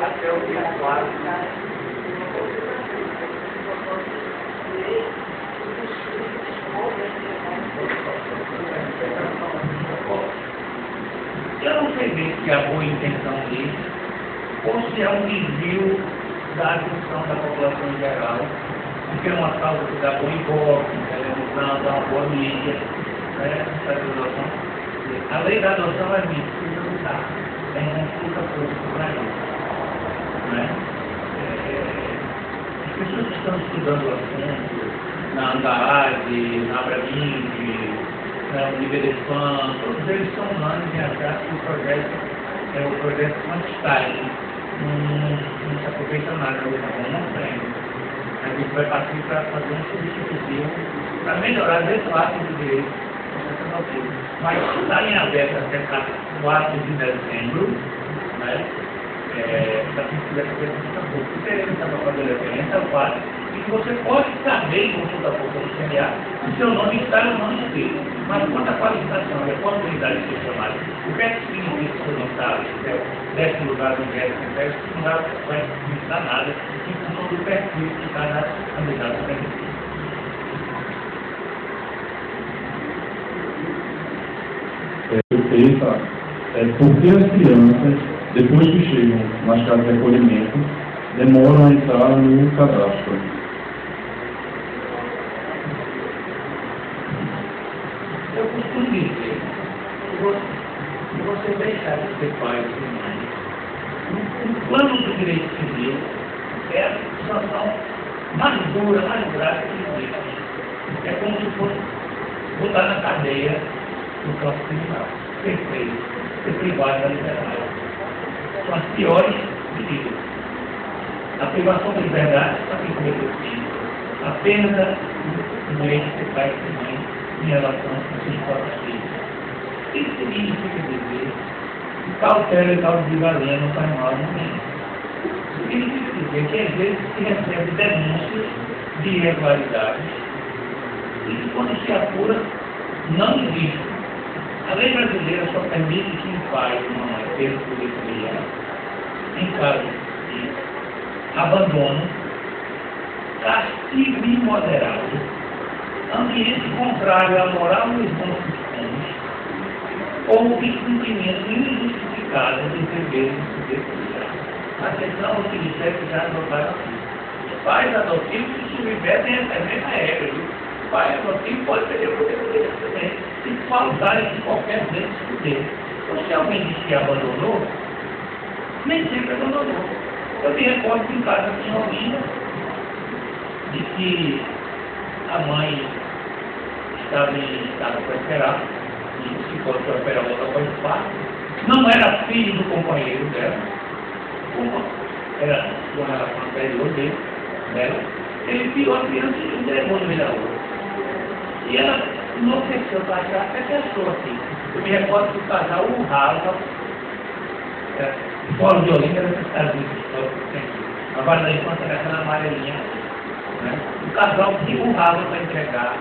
Até o dia 4. Eu não sei bem se é a boa intenção disso, ou se é um desvio da atenção da população em geral, porque é uma causa que dá bom ibope, televisão, dá uma boa mídia, né? Essa adoção. A lei da adoção é mentira, não dá. Tem consulta pública para isso. Né? As pessoas que estão estudando o assunto, na Angarade, na Abrabim, na Liberefan, todos eles são humanos em achar que o projeto quantitativo não se aproveita nada, não tem. A gente vai partir para fazer um substitutivo para melhorar de fato o direito constitucional. Mas está em aberto até 4 de dezembro, né? Para quem quiser fazer consulta pública, teremos essa fazer referência ao fato de que você pode saber em consulta pública do CNA o seu nome está no nome escrito. Mas quanto à qualificação e a possibilidade de ser chamado, o que é que significa que o seu nome está desse lugar do inquérito, isso não vai significar nada em função do perfil que cada candidato tem. Feita porque as crianças, depois que chegam nas casas de acolhimento, demoram a entrar no cadastro. Eu costumo dizer que você deixar de ser pai e mãe, o plano do direito civil é a situação mais dura, mais grave que existe. É como se fosse botar na cadeia do próprio criminal. Perfeito. Ser privado da liberdade. São as piores medidas. A privação da liberdade para quem cometeu crime. A perda do direito de ser pai e mãe em relação aos seus próprios filhos. Isso significa dizer cautela e caldo de galinha não faz mal a ninguém. Significa dizer que às vezes se recebe denúncias de irregularidades e que quando se apura, não existe. A lei brasileira só permite que um pai e uma mãe tenham poder familiar em caso de abandono, castigo imoderado, ambiente contrário à moral e os bons costumes, ou descumprimento injustificado dos deveres do poder familiar. Atenção aos ministérios que já adotaram aqui. Os pais adotivos se submetem a essa mesma regra. O pai adotivo pode perder o poder também, se faltarem de qualquer desses poderes. Então, se alguém diz que abandonou, nem sempre abandonou. Eu me recordo que em casa tinha uma linda de que a mãe estava em estado para esperar, e se fosse para esperar outra coisa de parto, não era filho do companheiro dela, era uma relação anterior dela, ele tirou a criança e entregou no meio da rua. E ela enlouqueceu para achar até pessoa assim. Eu me recordo que o casal urrava, fora de Olinda, era nos Estados Unidos, a Vale da Infância era aquela amarelinha, né? O casal que urrava para entregar,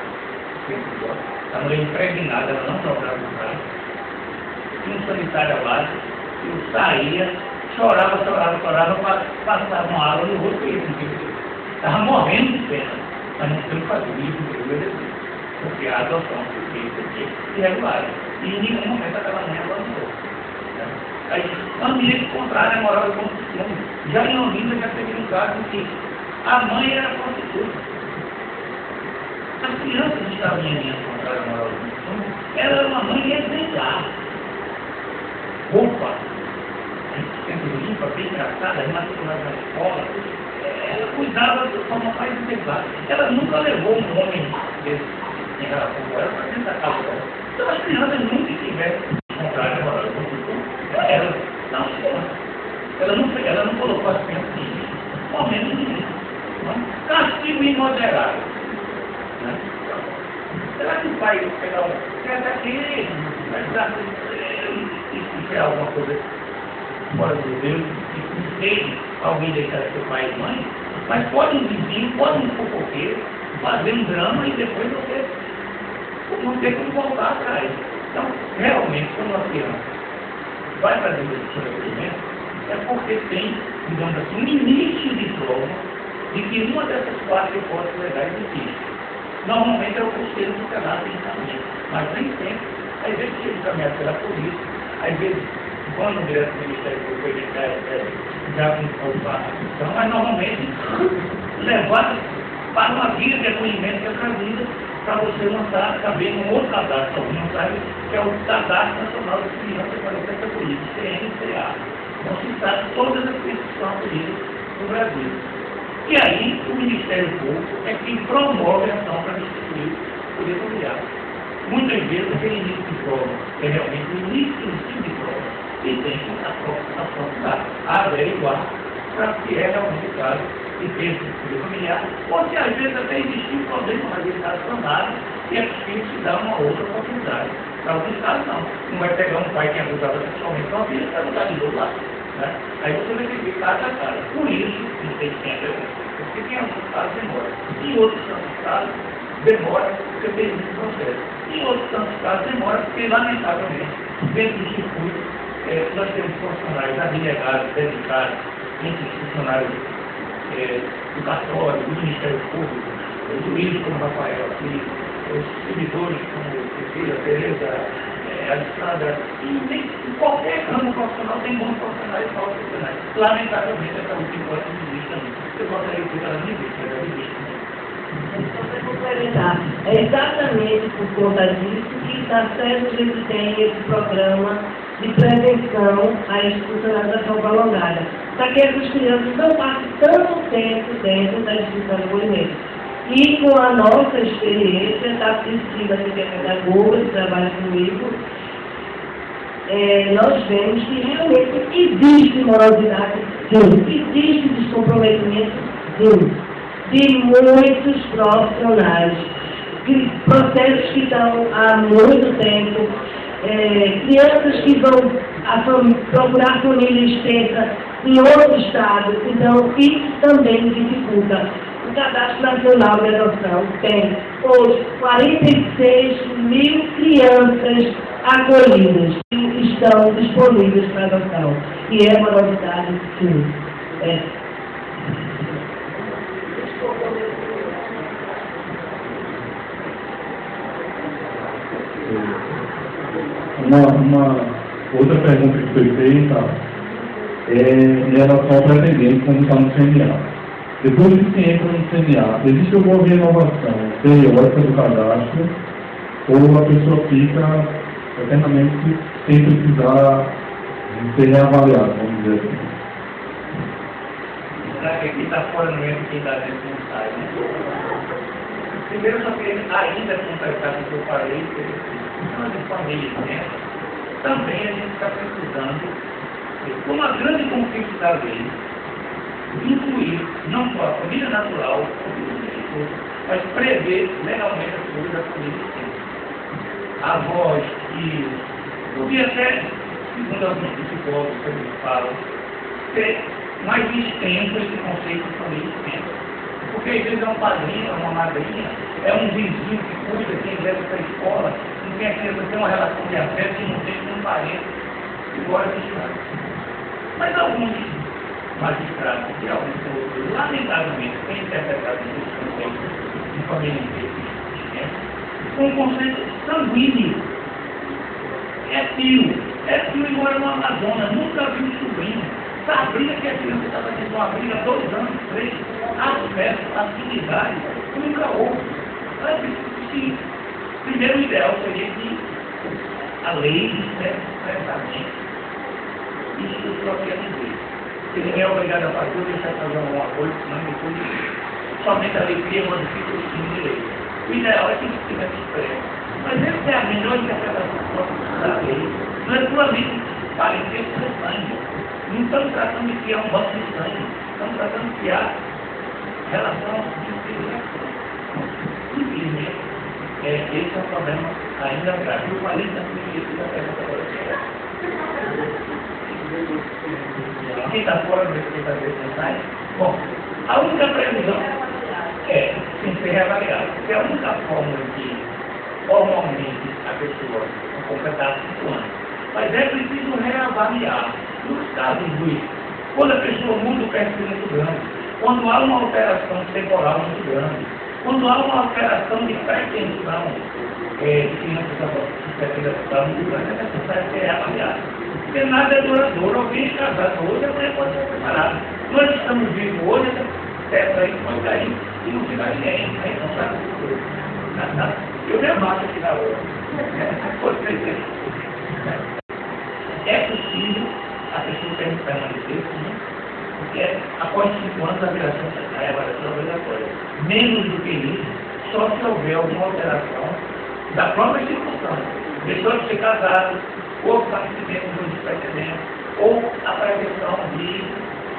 a mulher impregnada, ela não procurava o cara, tinha um sanitário ao lado, eu saía, chorava, passava uma água no rosto e estava morrendo de pena, mas não foi fazer isso, porque a adoção foi irregular. E em nenhum momento aquela mãe abandonou. Aí, ambiente contrário à moral e costume. Já em Olinda já teve um caso em que a mãe era prostituta. As crianças estavam em ambiente contrário à moral e costume. Ela era uma mãe exemplar. Roupa. Sempre limpa, bem tratada, matriculada na escola. Ela cuidava de forma mais exemplar. Ela nunca levou um homem desse em relação com ela para dentro da casa dela. Então as crianças nunca tiveram contrário à moral e costume. Ela não colocou as crianças em momento nenhum. Castigo imoderado. Né? Será que o pai pegar um... Será que isso é alguma coisa fora do Deus? Que seja alguém deixar seu pai e mãe? Mas pode um vizinho, pode um fofoqueiro fazer um drama e depois você não ter como voltar atrás. Então, realmente, quando uma criança vai fazer esse procedimento, é porque tem, digamos assim, um início de prova de que uma dessas quatro hipóteses legais existe. Normalmente é o conselho tutelar que encaminha, mas nem sempre. Às vezes ele encaminha pela polícia, às vezes quando direto do Ministério Público já com a ação, mas normalmente levar para uma via de depoimento que é trazida para você lançar também um outro cadastro, não sabe, que é o Cadastro Nacional de Crianças para a Defesa Política, CNCA. Então se sabe todas as crianças que são acolhidas no Brasil. E aí o Ministério Público é quem promove a ação para destituir o poder familiar. Muitas vezes aquele início de prova é realmente o início de prova e tem que aprofundar, averiguar para que é realmente o caso de ter esse poder familiar, ou se às vezes até existe um problema, mas ele está sanado e é possível se dar uma outra oportunidade. Para alguns casos não. Não vai pegar um pai que é abusado sexualmente com a filha para mudar de novo lá. Né? Aí você vai ter que ir casa a casa. Por isso, não sei quem é pergunta, porque em alguns casos demora. Em outros casos demora porque tem muito processo. Em outros casos demora porque, lamentavelmente, dentro do circuito, nós temos profissionais abnegados, dedicados, entre os funcionários do cartório, do Ministério Público, os juízes como Rafael aqui, os servidores como Cecília, Tereza, Alexandra, e em qualquer ramo profissional tem bons profissionais e maus profissionais. Lamentavelmente, essa última coisa não existe também. Eu gostaria que ela não existe, mas ela existe. É exatamente por conta disso que está certo que eles têm esse programa de prevenção à institucionalização prolongada, para que essas crianças não passem tanto tempo dentro da instituição de acolhimento. E com a nossa experiência, está assistindo aqui que é pedagoga, que trabalha comigo, nós vemos que realmente existe morosidade, sim, existe descomprometimento, sim, de muitos profissionais, de processos que estão há muito tempo crianças que vão procurar família extensa em outro estado, então isso também dificulta. O Cadastro Nacional de Adoção tem hoje 46 mil crianças acolhidas que estão disponíveis para adoção, e é uma novidade, sim. Uma outra pergunta que foi feita é em relação ao pretendente, como está no CNA. Depois que se entra no CNA, existe alguma renovação periódica do cadastro ou a pessoa fica eternamente sem precisar ser reavaliada, vamos dizer assim? Será que aqui está fora no mesmo que está dentro não sai, né? Primeiro, só que ainda completar o que eu falei, de família, né? Também a gente está precisando, com uma grande conquista da lei, incluir não só a família natural, mas prever legalmente a figura da família extensa. Avós, filhos, podia até, segundo alguns psicólogos que eles falam, ser mais extenso esse conceito de família extensa. Porque às vezes é um padrinho, é uma madrinha, é um vizinho que cuida, quem leva para a escola, não tem aquele, tem uma relação de afeto e não tem um parente igual a magistrado. Mas alguns magistrados e alguns outros, lamentavelmente, têm interpretado esse conceito de família inteira, com um conceito sanguíneo. É tio e mora no Amazonas, nunca viu um sobrinho. A briga que a criança estava tendo uma briga 2 anos, 3, afeto, afinidade, nunca houve. Sim, primeiro o ideal seria que a lei dissesse expressamente isso que eu só quero dizer. Que ninguém é obrigado a fazer, ou deixar fazer alguma coisa, senão depois somente a alegria modifica o estilo de lei. O ideal é que isso tivesse expresso. Mas essa é a melhor interpretação da lei. Não é puramente parentesco de sangue. Não estamos tratando de criar um banco de sangue. Estamos tratando de criar relação de integração. Infelizmente, esse é um problema ainda grave. Eu falei tanto que isso da pergunta agora. Quem está fora do respeito às vezes, bom, a única previsão é sem ser reavaliado. Porque a única forma de, normalmente, a pessoa completar 5 anos. Mas é preciso reavaliar. Nos casos quando a pessoa muda o perfil muito grande, quando há uma alteração temporal muito grande, quando há uma alteração de pretensão de criança muito grande, é necessário ser reavaliado. Porque nada é duradouro, alguém é casado hoje, amanhã pode ser separado. Nós estamos vivos hoje, essa peça aí pode cair e não ficar ninguém, aí não sabe o futuro. Eu me amasso aqui na hora. É possível a pessoa permanecer, porque após 5 anos a avaliação é obrigatória. Menos do que isso, só se houver alguma alteração da própria circunstância. Deixou de ser casado, ou participante de precedente, ou a prevenção de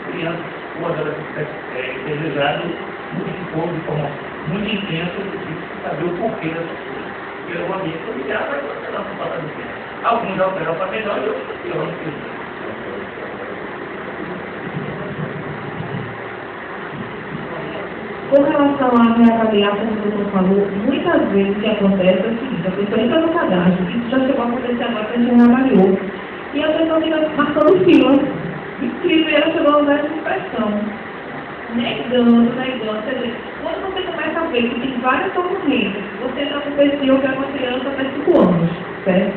crianças ou adolescentes desejados modificou de forma muito intensa de saber o porquê dessas coisas. Pelo ambiente familiar, vai alterar o fato do tempo. Alguns alteram para melhor e outros para pior. Com relação a reavaliar, como o doutor falou, muitas vezes o que acontece é o seguinte: a pessoa entra no cadastro, isso já chegou a acontecer agora que a gente reavaliou, e a pessoa fica marcando fila. E primeiro chegou a usar essa expressão, negando. Quer dizer, quando você começa a ver que tem várias ocorrências, você está com um perfil que é uma criança até 5 anos, certo?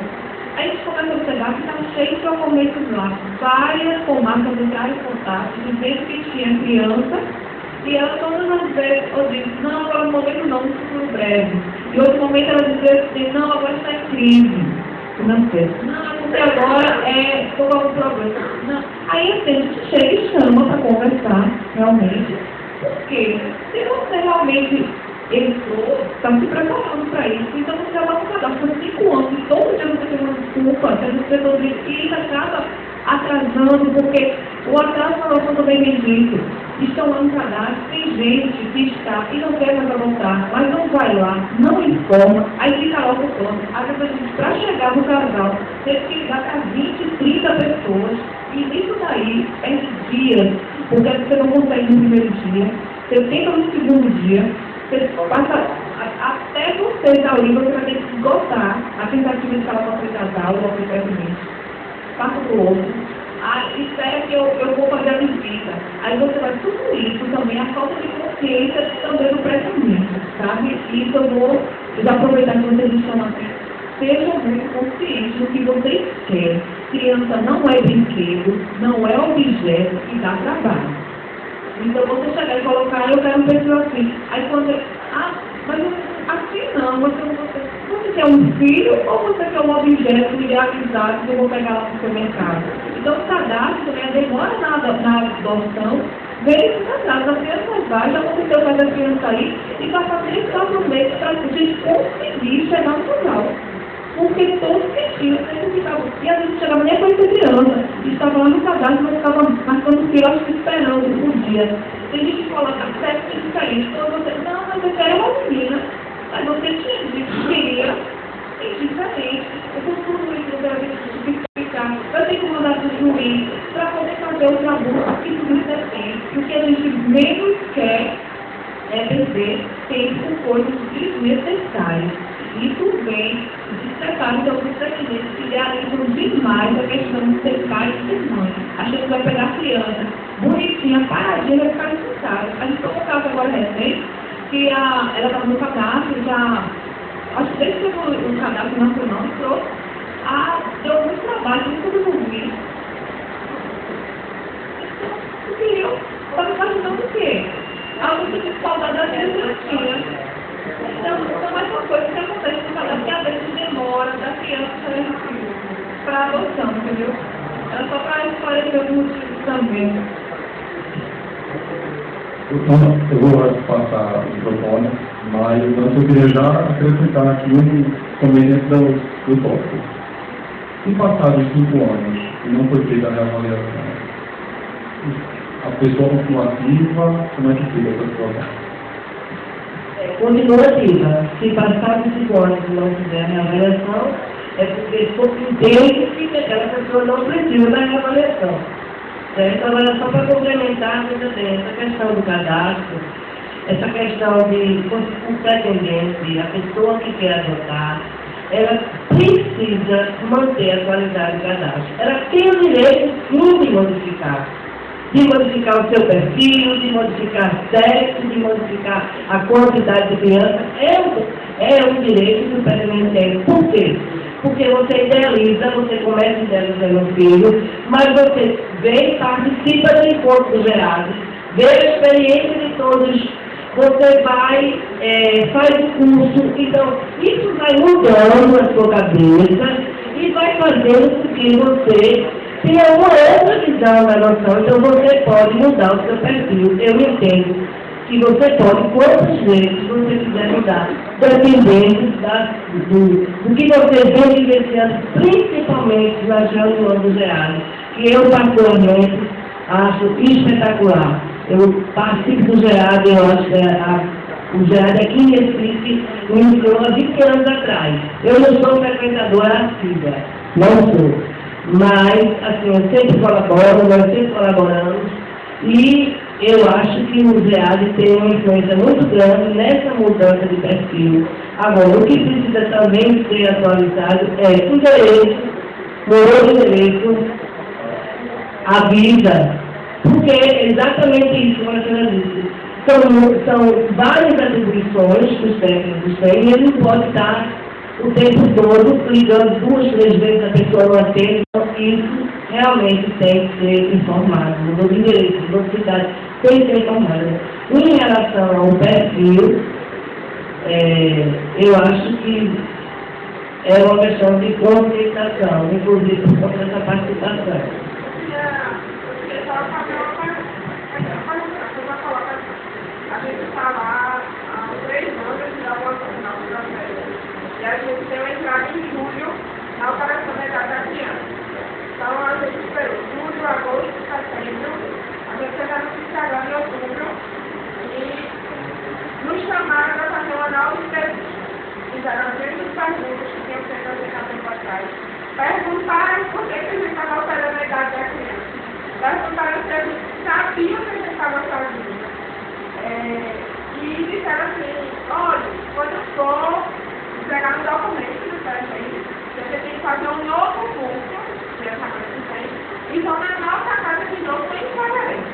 Aí a gente começa a observar que está cheio de ocorrências lá, várias com marcas de vários contatos, dizendo que tinha criança. E ela todas as vezes, eu digo, não, agora no momento não, isso breve. E outro momento ela diz assim, não, agora está em crise financeira. Não, porque agora estou com algum problema. Não. Aí assim, a gente chega e chama para conversar, realmente. Porque se você realmente entrou, está se preparando para isso, então você vai mudar por 5 anos, e todo dia você tem uma desculpa, você resolver, e isso acaba atrasando, porque o atraso na noção também bem dito. estão lá no cadastro, tem gente que está e não quer mais adotar, mas não vai lá, não informa, aí fica lá ocupando. Às vezes a gente, para chegar no casal, teve que ligar para 20, 30 pessoas, e isso daí é dias, porque você não consegue no primeiro dia, você tenta no segundo dia, você passa até você dar o livro, você vai ter que esgotar a tentativa de falar com aquele casal, ou aquele presidente, passa para o outro. Espera que eu vou fazer a visita. Aí você vai tudo isso também, a falta de consciência também do prestamento, sabe? Isso eu vou aproveitar que vocês estão aqui. Sejam muito conscientes do que vocês querem. Criança não é brinquedo, não é objeto que dá trabalho. Então você chegar e colocar, eu quero um perfil assim. Aí quando mas assim não, você quer um filho ou você quer um objeto idealizado que eu vou pegar lá no supermercado? Então o cadastro, né, demora na adoção, veio esse cadastro, a criança vai, já aconteceu com essa criança aí, e passar 3, 4 meses para a gente conseguir chegar no final. Porque todos sentiam, sempre ficavam, e às vezes chegava nem a conhecer criança, e estava lá no cadastro, mas estava marcando fila, acho que esperando um dia. Tem gente que coloca sexo diferente, quando você, não, mas eu quero uma menina, mas você tinha dito que queria, é diferente. Eu costumo isso, eu quero justificar, eu tenho que mandar para o juiz, para poder fazer o trabalho que tudo isso é tempo. O que a gente menos quer é perder tempo com coisas desnecessárias. Isso vem de separo de alguns presidentes que idealizam demais a questão de ser pai e ser mãe. Achando que vai pegar a criança bonitinha, paradinha, vai ficar escutada. A gente tomou um caso agora recente, que ela estava no cadastro, já, acho que desde que o cadastro nacional entrou, deu muito trabalho, muito desenvolvido. Então, estava imaginando o quê? Algo que tem saudade da criança. Então, mais uma coisa que acontece no cadastro, que às vezes demora da criança para adoção, entendeu? Era só para esclarecer os motivos também. Eu vou passar o microfone, mas antes eu queria já acrescentar aqui também dentro do tópico. Se passados 5 anos e não foi feita a reavaliação, a pessoa continua ativa, como é que fica essa situação? Continua ativa. Se passar de 5 anos e não fizer a reavaliação, é porque entende que aquela pessoa não precisa da reavaliação. Certo? Agora, só para complementar, ainda tem essa questão do cadastro, essa questão de o pretendente, a pessoa que quer adotar, ela precisa manter a qualidade do cadastro. Ela tem o direito, sim, de modificar o seu perfil, de modificar sexo, de modificar a quantidade de criança. É um direito que o pretendente tem. Por quê? Porque você idealiza, você começa idealizando um filho, mas você vem e participa do encontro do gerado, vê a experiência de todos, você vai, faz o curso, então isso vai mudando a sua cabeça e vai fazendo com que você tenha uma outra visão da noção. Então você pode mudar o seu perfil. Eu entendo que você pode, quantas vezes você quiser mudar, dependendo do que você vem vivenciando, principalmente na reunião do GEAD, que eu particularmente acho espetacular. Eu participo do GEAD, eu acho que o GEAD aqui em Recife iniciou há 20 anos atrás. Eu não sou frequentadora assídua, não sou. Mas, assim, eu sempre colaboro, nós sempre colaboramos, e eu acho que o GEAD tem uma influência muito grande nessa mudança de perfil. Agora, o que precisa também ser atualizado é o endereço, o endereço, a vida, porque é exatamente isso que a senhora disse. São várias atribuições que os técnicos têm, e ele não pode estar o tempo todo ligando 2, 3 vezes a pessoa não atende. Então, isso realmente tem que ser informado. Os endereços, as cidades tem que ser informado. Em relação ao perfil, eu acho que é uma questão de conscientização, inclusive por conta dessa participação. A gente está lá há 3 anos de elaboração do processo. E a gente tem uma entrada em julho na operação da idade da criança. Então a gente esperou julho, agosto, setembro, a gente chegaram no Instagram em outubro e nos chamaram para fazer uma nova entrevista. Fizeram as mesmas perguntas que tinham feito há tempo atrás. Perguntaram por que a gente estava alterando a idade da criança. Perguntaram se a gente sabia que a gente estava sozinho. E disseram assim, olha, quando for entregar um documento para a gente tem que fazer um novo curso, e vão na nossa casa de novo em fevereiro.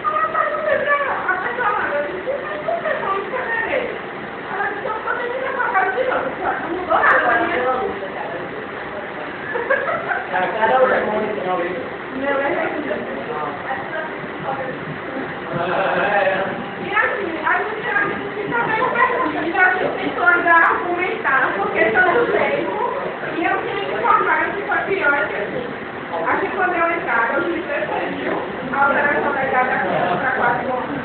Ela perguntei para a pessoa, eu disse, mas por que vão em fevereiro? Ela disse, eu vou ter que ir na sua casa de novo. Não mudou nada, né? Meu e assim, a gente fica meio perdido, a gente tentou andar argumentar, porque todo tempo, e eu tinha que informar que foi pior que assim. A gente quando eu entrava, o juiz defendiu a alteração da idade da criança para 4 anos.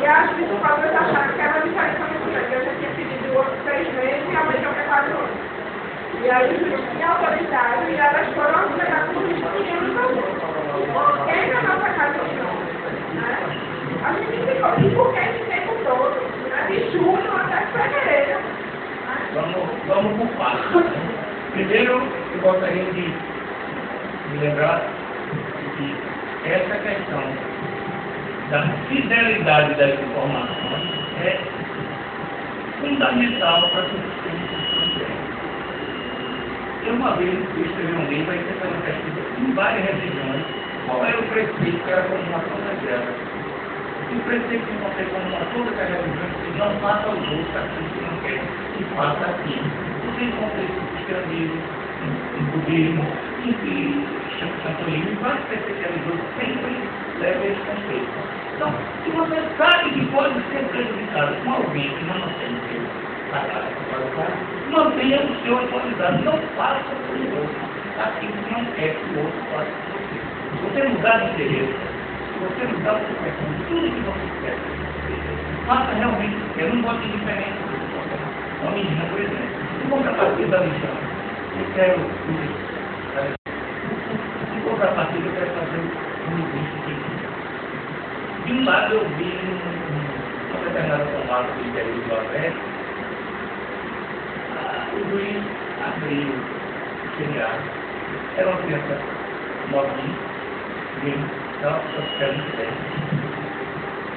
E as psicólogas acharam que era diferença muito grande. Eu já tinha pedido outros 3 meses e aumentou para 4 anos. E aí o juiz tinha autorizado e elas foram entregadas por isso que eu não por que na nossa casa não? A gente ficou, e por que esse tempo todo? Né? De julho até fevereiro. Vamos por partes. Primeiro, eu gostaria de lembrar que essa questão da fidelidade das informações é fundamental para que o sistema funcione. Eu uma vez escrevi um livro aí fazendo uma pesquisa em várias regiões qual era o preceito que era a formação das guerras. E o preceito que encontrei como uma toda a religião que não faça aos outros aquilo que não quer que faça aqui. Você encontra isso em cristianismo, em budismo, em santoísmo, em vários preceitos religiosos sempre levam esse conceito. Então, se você sabe que pode ser prejudicado com alguém que não tem o seu mantenha o seu atualizado, não faça por outro aquilo que não quer que o outro faça por você. Se você mudar de interesse, se você mudar o seu percurso, tudo que você quer, faça realmente o que quer, não bote diferente. Uma menina, por exemplo, em contrapartida da missão, eu quero em contrapartida eu quero fazer um exercício aqui. De um lado eu vi uma determinada tomada do interior do Nordeste, o juiz abriu o seriado. Era uma criança novinha, ela sofreu muito bem,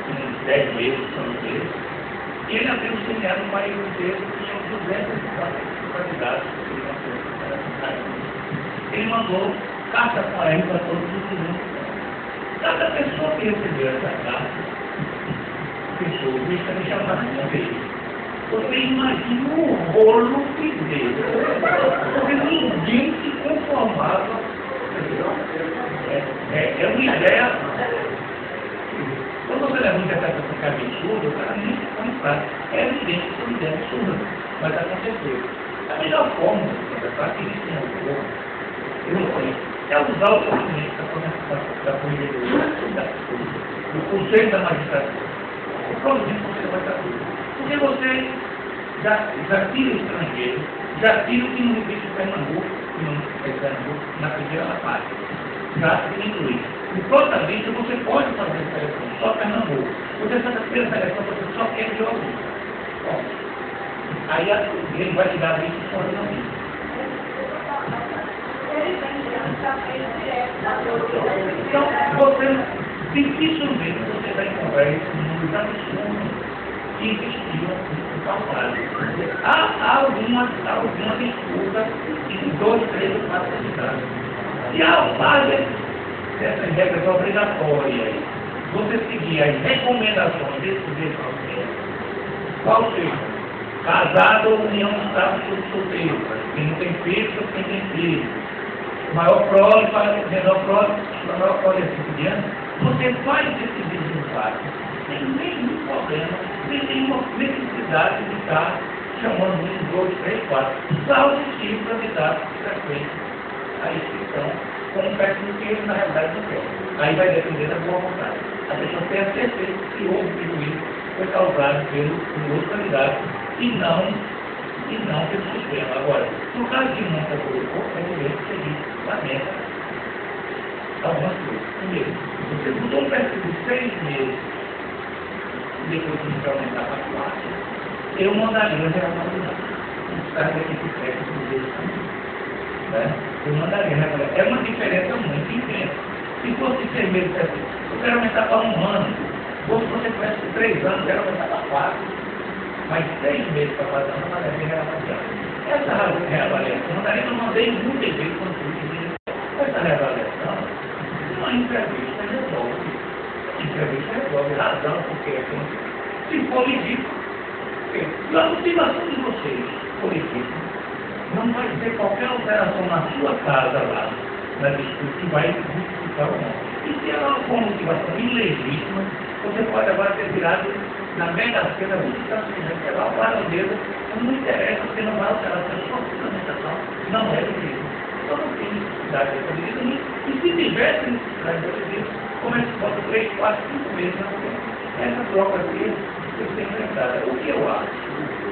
com 10 meses, são meses, e ele abriu o seriado no país inteiro, tinha 204 candidatos que ele ele mandou carta para ele para todos os clientes. Cada pessoa que recebeu essa carta, pensou, o juiz está me chamando de uma vez. Você imagina o rolo que deu. Porque ninguém se conformava. É uma ideia. Quando você leva uma interpretação que é absurda, o cara nem se comprar. É evidente que é uma ideia absurda. Mas aconteceu. A melhor forma de interpretar é que isso não ocorra. Eu não sei. É usar o conhecimento da corregedoria, do conselho da magistratura. Provavelmente você vai estar tudo. Porque você já tira o estrangeiro, já tira o que não existe em Pernambuco, que não é Pernambuco, na primeira parte. Já diminui. E totalmente você pode fazer seleção, só Pernambuco. Você faz a primeira seleção, você só quer de alguém. Bom, aí ele vai te dar isso fora da vida. Então, você dificilmente você vai encontrar esse número absurdo que existiam no passado. Há alguma disputa em 2, 3 ou 4 cidades. E a base dessas regras obrigatórias, você seguir as recomendações desse processo, qual seja, casado ou união estável ou solteiro, quem não tem filho ou quem tem filho, maior prole para menor prole, maior prole assim por diante, você vai decidir no fato, sem nenhum problema, sem nenhuma necessidade de estar chamando 1, 2, 3, 4, só o motivo para me dar frequência a inscrição, como péssimo que ele na realidade não quer. Aí vai depender da boa vontade. A pessoa tem a certeza que houve prejuízo foi causado pelo outro candidato e não pelo sistema. Agora, no caso de não colocou, é evidente que ele lamenta. algumas coisas. Primeiro, você mudou perto de 6 meses, depois que você aumentar para 4, eu mandaria reavaliar. Os caras da equipe técnica do deles também. Né? Eu mandaria reavaliar. É uma diferença muito intensa. Se fosse 6 meses, eu quero aumentar para 1 ano. Ou se você conhece 3 anos, eu quero aumentar para 4. Mas 6 meses para fazer uma mandaria reavaliar. Essa reavaliação, eu mandei muitas vezes quando eu disse, essa reavaliação, uma entrevista resolve. Entrevista resolve, razão, porque se for legítimo, a motivação de vocês, for legítimo, não vai ter qualquer alteração na sua casa lá, na disputa, que vai justificar ou não. E se ela for uma motivação ilegítima, você pode agora ter virado na mega cena multinacional, que é lá o baronesa, não interessa, porque não vai alterar a sua fundamentação, não é legítimo. Então não tem necessidade dessa medida, e se tivesse necessidade dessa medida, como é que bota 3, 4, 5 meses na frente? Essa troca aqui, eu tenho enfrentada. O que eu acho,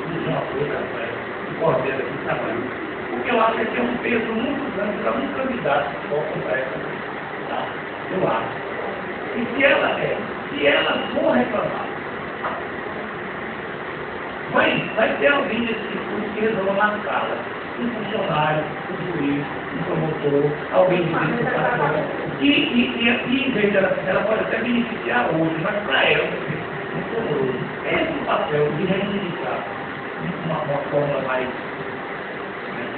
de uma coisa, de coordenar aqui trabalho, o que eu acho é que é um peso muito grande para um candidato que for comprar essa medida. Tá? Eu acho. E se ela for reclamar, vai ter alguém desse discurso que resolva na sala. Um funcionário, um juiz, um promotor, alguém de licitação. E em vez ela pode até beneficiar hoje, mas para ela, esse papel de reivindicar uma forma mais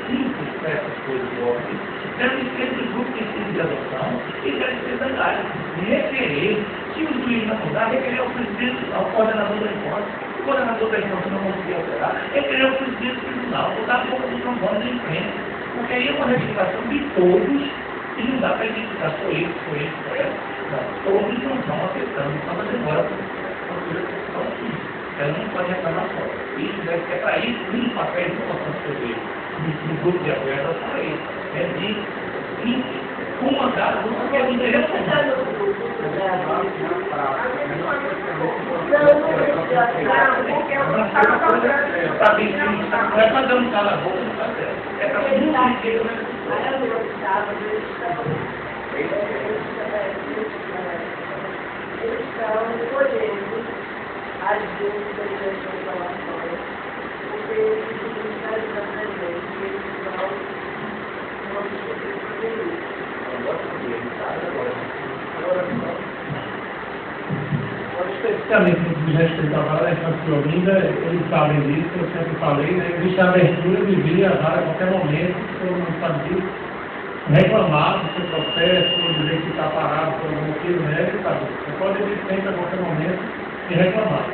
simples para essas coisas óbvias, deve ser do grupo de adoção e deve ser da área. Requerer, se o juiz não mudar, requerer ao presidente, ao coordenador da infância. O coordenador da infância não conseguir alterar, requerer ao presidente do tribunal, botar a boca dos trombões em frente, porque aí é uma reivindicação de todos e não dá para identificar sou eu, sou ela. Não, todos não estão aceitando, estão fazendo embora por aqui. Ela não pode reclamar só. Isso deve ser para isso, um dos papéis que eu posso escrever no grupo de apoio à adoção é esse. É de comandar o grupo que é de interesse comum. É para dar um cala a boca, não está certo. É para comunicar. Eles estão colhendo as dúvidas das reclamações, porque eles estão da presente, eles estão não conseguindo fazer isso. Especificamente no que diz respeito à vara da infância e Olinda, eles sabem disso, eu sempre falei, né? Existe a abertura de vir a vara a qualquer momento, se todo mundo sabe disso, reclamar do seu processo, ou dizer que está parado por algum motivo, né? Sabe? Você pode vir sempre a qualquer momento e reclamar.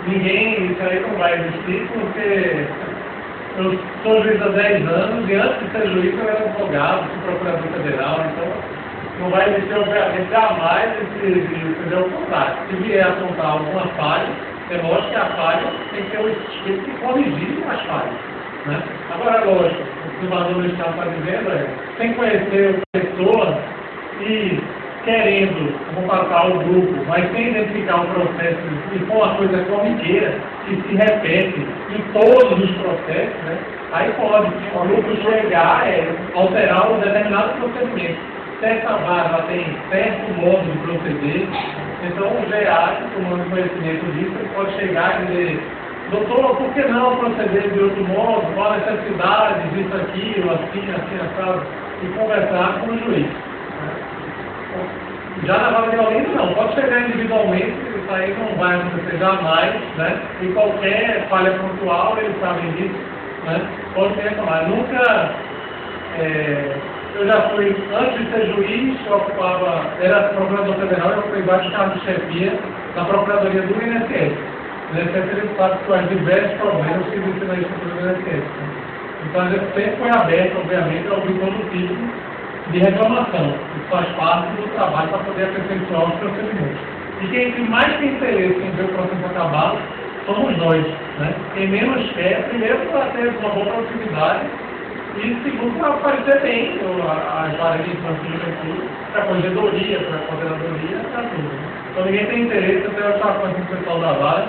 Ninguém, isso aí não vai existir, porque eu sou juiz há 10 anos e antes de ser juiz eu era advogado, fui procurador federal, então não vai existir, obviamente, jamais esse o contrário. Se vier apontar alguma falha, é lógico que a falha tem que ter o espírito de corrigir as falhas. Né? Agora, lógico, o que o Maduro está dizendo é, sem conhecer a pessoa e querendo contratar o grupo, mas sem identificar o processo, e for uma coisa corriqueira, que se repete em todos os processos, né? Aí pode o grupo chegar a alterar um determinado procedimento. Se essa vara tem certo modo de proceder, então o GA, tomando conhecimento disso, ele pode chegar e dizer, doutor, por que não proceder de outro modo? Qual a necessidade disso aqui, ou assim, assado, e conversar com o juiz. Já na vara de Olinda, não. Pode chegar individualmente, isso aí não vai acontecer jamais, né? E qualquer falha pontual, eles sabem disso, né? Pode ser reclamado. Nunca... eu já fui, antes de ser juiz, eu ocupava, era procurador federal, eu ocupei vários cargos de chefia na Procuradoria do INSS. O INSS ele sabe que há diversos problemas que existem na estrutura do INSS. Né? Então a gente sempre foi aberto, obviamente, a ouvir todo tipo de reclamação. Isso faz parte do trabalho para poder aperfeiçoar os procedimentos. E quem mais tem interesse em ver o processo acabado somos nós. Né? Quem menos quer, primeiro, para ter uma boa produtividade. E segundo, para aparecer bem as varas de infância e tudo, para a corregedoria, para a coordenadoria, para tudo. Então ninguém tem interesse, até eu estava falando com o pessoal da vara,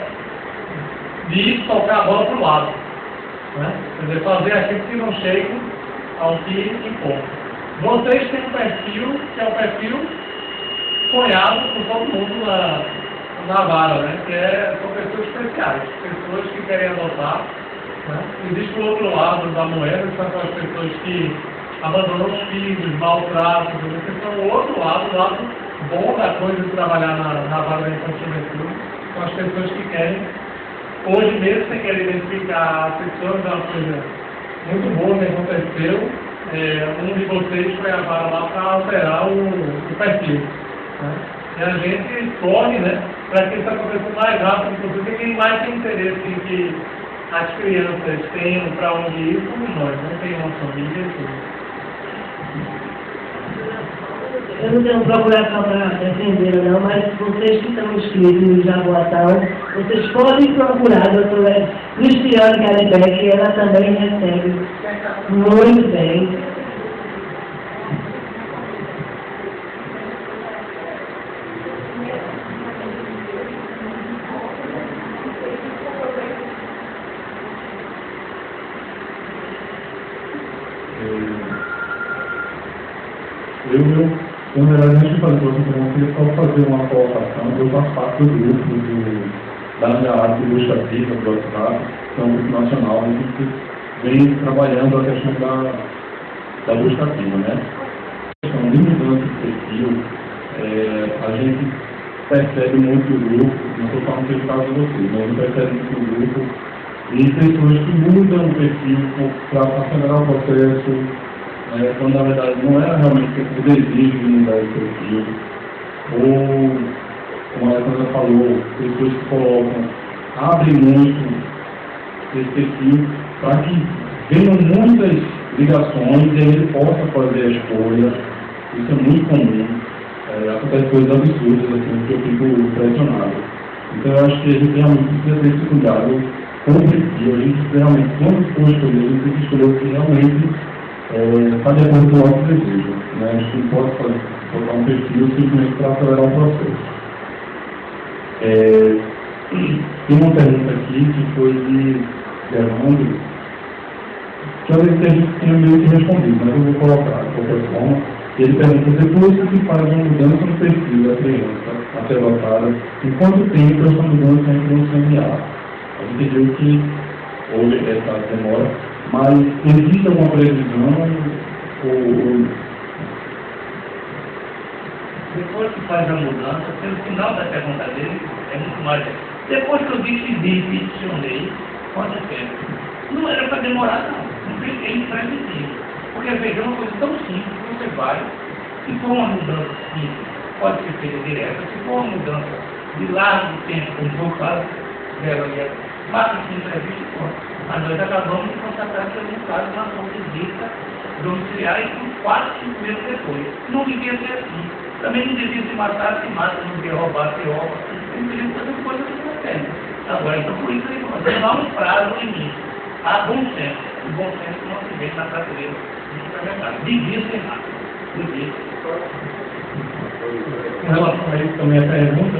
de tocar a bola para o lado. Né? Quer dizer, fazer aquilo que não chega ao que importa. Vocês têm um perfil, que é o perfil sonhado por todo mundo na vara, né? Que são pessoas especiais, pessoas que querem adotar. Né? Existe o outro lado da moeda, que são aquelas pessoas que abandonam os filhos, maltratam, esse é o outro lado, o lado bom da coisa de trabalhar na vara da infância e juventude. São as pessoas que querem, hoje mesmo, você quer identificar as pessoas, é uma coisa muito boa que aconteceu. Um de vocês foi a vara lá para alterar o perfil. Né? E a gente corre, né, para que isso aconteça o mais rápido possível. Quem mais tem interesse em que as crianças tenham para onde ir, somos nós, não tem uma família e tudo. Eu não tenho procuração para defender, não, mas vocês que estão inscritos no Jaboatão, vocês podem procurar a doutora Cristiane Caribeck, ela também recebe muito bem. Na verdade, antes de fazer a apresentação, eu queria só fazer uma colocação. Eu faço parte do grupo da Anja de Busca Ativa, do WhatsApp, que é um grupo nacional, a gente vem trabalhando a questão da busca ativa, né? A questão de mudança de perfil, a gente percebe muito o grupo, não estou falando que é o caso de vocês, mas a gente percebe muito o grupo e pessoas que mudam o perfil para acelerar o processo. Quando na verdade não era realmente o desejo de mudar o perfil, ou, como a Alessandra falou, pessoas que colocam, abrem muito esse perfil para que venham muitas ligações e ele possa fazer a escolha. Isso é muito comum, acontece coisas absurdas, assim, que eu fico impressionado. Então eu acho que a gente realmente precisa ter esse cuidado com o perfil, a gente realmente, quando for escolher, a gente tem que escolher o que realmente está de acordo com o nosso desejo. Né? A gente não pode colocar um perfil simplesmente para acelerar o processo. Tem uma pergunta aqui que foi de Germando, que eu vejo que a gente tinha meio que respondido, mas eu vou colocar de qualquer forma. Ele pergunta, depois que se faz uma mudança no perfil da criança a ser adotada, em quanto tempo essa mudança entra no CNA? A gente viu que houve essa demora, mas existe alguma previsão ou... Depois que faz a mudança, pelo final da pergunta dele, é muito mais. Depois que eu decidi, peticionei, quanto tempo? Não era para demorar, não tem imprevisível. Porque veja, é uma coisa tão simples que você vai, se for uma mudança simples, pode ser feita direta, se for uma mudança de largo tempo, como foi o caso dela, marca de entrevista e pronto. Mas nós acabamos de constatar que um caso na ação de visita domiciliar e por 4, 5 meses depois. Não devia ser assim. Também não devia se matar, se mata, não devia roubar, se rouba. Não devia fazer coisas que não querem. Agora, então por isso nós dá um prazo limite. Há bom senso. O bom senso não se vê na prateleira do supermercado. Devia ser rápido. Devia. Com relação a isso também a pergunta,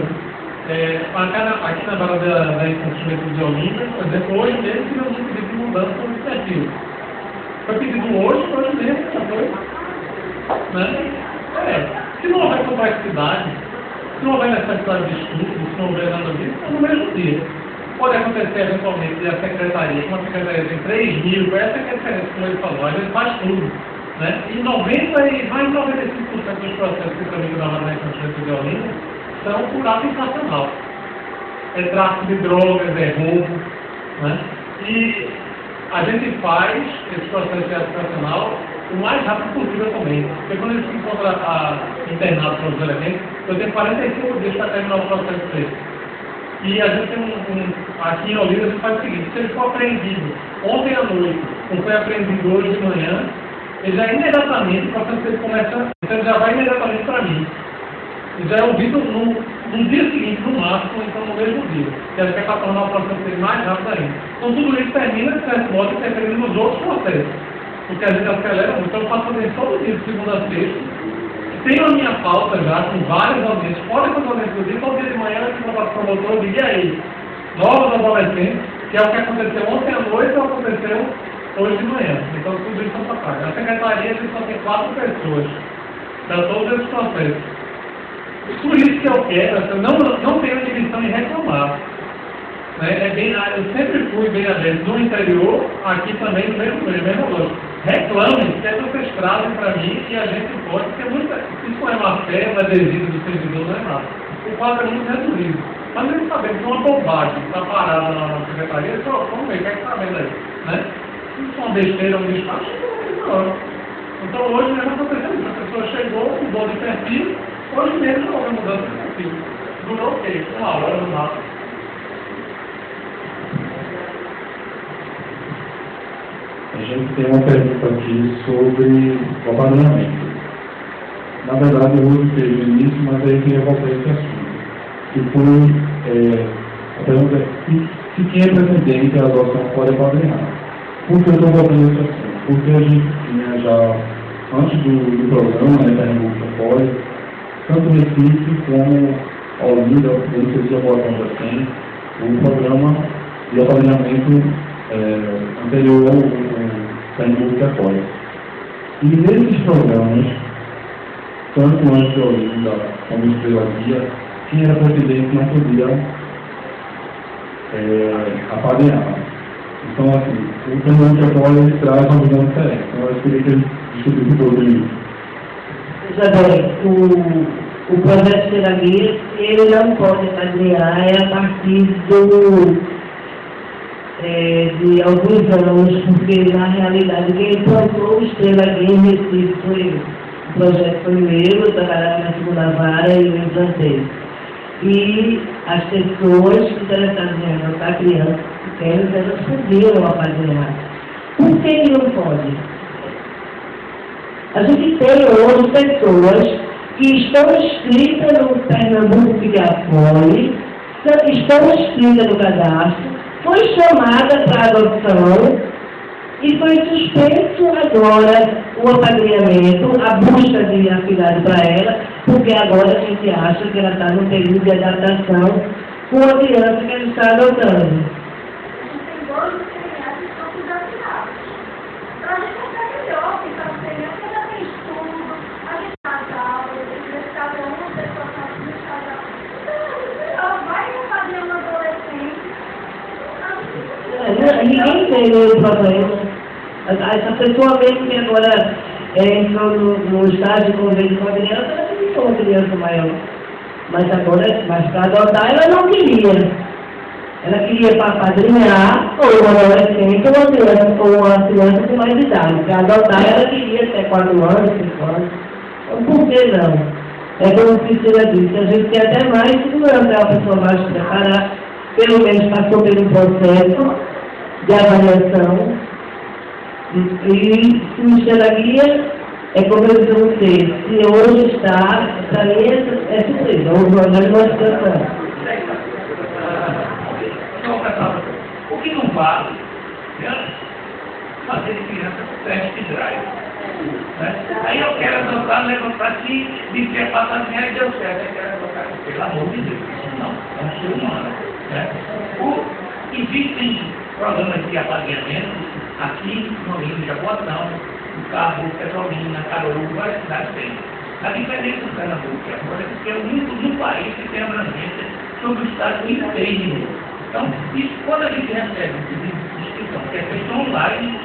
aqui na vara da infância de Olinda, por exemplo, hoje mesmo tivemos um pedido de mudança no perfil. Foi pedido hoje mesmo, já foi. Né? Se não houver complexidade, se não houver necessidade de estudo, se não houver nada disso, é no mesmo dia. Pode acontecer eventualmente a secretaria, como a secretaria tem 3 mil, essa que é a diferença, como ele falou, a gente faz tudo. Né? E mais de 95% dos processos que tramitam na vara da infância de Olinda são por ato infracional. É tráfico de drogas, é roubo, né? E a gente faz esse processo de ato infracional o mais rápido possível também. Porque quando a gente se encontra internado para os elementos, eu tenho 45 dias para terminar o processo dele. E a gente tem aqui em Olinda, a gente faz o seguinte: se ele for apreendido ontem à noite, ou foi apreendido hoje de manhã, ele já imediatamente, o processo dele começa, ele já vai imediatamente para mim. E já é ouvido no dia seguinte, no máximo, então no mesmo dia. Que a gente quer tornar o processo dele mais rápido ainda. Então tudo isso termina, de certo modo, interferindo nos outros processos. Porque a gente acelera muito. Então eu faço fazer todo dia, de segunda a sexta. Tenho a minha pauta já, com várias audiências. Pode fazer audiência do dia, todo dia de manhã, eu vou para o promotor, eu digo, e aí? Novos adolescentes, que é o que aconteceu ontem à noite, ou aconteceu hoje de manhã. Então, tudo isso é parte. Na secretaria, a gente só tem 4 pessoas para todos esses processos. Por isso que eu quero, eu não tenho dimensão em reclamar. Né? Eu sempre fui bem aberto no interior, aqui também no mesmo valor. Reclamem, que vocês trazem para mim e a gente pode, porque isso não é má fé, um adesivo do servidor, não é nada. O quadro é muito reduzido. Mas eles sabem que é uma bobagem, está parada na secretaria, vamos ver o que é que está vendo aí. Né? Isso é uma besteira, um despacho, não. Então hoje mesmo aconteceu isso, a pessoa chegou, mudou de perfil, hoje mesmo houve mudança de perfil. Durou o quê? 1 hora no máximo. A gente tem uma pergunta aqui sobre o apadrinhamento. Na verdade, eu hoje fiz no início, mas aí eu queria voltar a esse assunto. Que foi a pergunta se quem é presidente a adoção pode apadrinhar. Por que eu estou voltando a esse assunto? Porque a gente tinha já, antes do programa, né, Pernambuco pode, tanto Recife como Olinda, eu não sei se a Boatão já tem, o programa de apadrinhamento anterior ao Pernambuco apoia. E nesses programas, tanto antes de Olinda como Estrela Guia, quem era presidente não podia apadrinhar. Então, assim, o Pernambuco apoia ele traz uma visão diferente. Então, eu queria que ele discutisse sobre isso. Veja bem, o projeto Estrela Guia, ele não pode apadrinhar a partir de alguns anos, porque na realidade quem implantou o Estrela Guia em Recife foi o projeto foi meu, eu trabalhava na segunda vara e eu implantei. E as pessoas interessadas em adotar crianças pequenas, elas podiam apadrinhar. Por que não pode? A gente tem hoje pessoas que estão inscritas no Pernambuco que apoie, estão inscritas no cadastro, foi chamada para adoção e foi suspenso agora o apadrinhamento, a busca de afilhado para ela, porque agora a gente acha que ela está no período de adaptação com a criança que ela está adotando. A gente tem 12 crianças que estão desafiadas. Para a gente é melhor, porque as crianças já têm estudo, a gente faz aula, cada uma pessoa faz aula. Então, vai fazer uma adolescente. Ninguém tem o problema. Essa pessoa mesmo que agora entrou no estágio de convênio com a criança, ela queria uma criança maior. Mas agora, para adotar, ela não queria. Ela queria para apadrinhar, ou uma adolescente, ou uma criança com mais idade. Para adotar, ela queria até 4 anos, 5 anos. Então, por que não? É como Priscila disse, a gente tem até mais segurança, a pessoa vai se preparar, pelo menos passou pelo processo de avaliação. E o Estrela Guia, é como eu disse a você, se hoje está, para mim é surpresa, houve uma grande situação. O que não vale é fazer de criança teste drive. Né? Aí eu quero adotar, levantar aqui, dizer para a minha e deu certo, eu quero adotar. Pelo amor de Deus, isso não, é um ser humano. Né? Existem programas de apadrinhamento aqui no Rio de Jaboatão, no Cabo, Petrolina, Caruaru, várias cidades têm. A diferença do Pernambuco agora é que é o único no país que tem abrangência sobre o estado inteiro. Então, isso, quando a gente recebe um pedido de inscrição, que é feito online,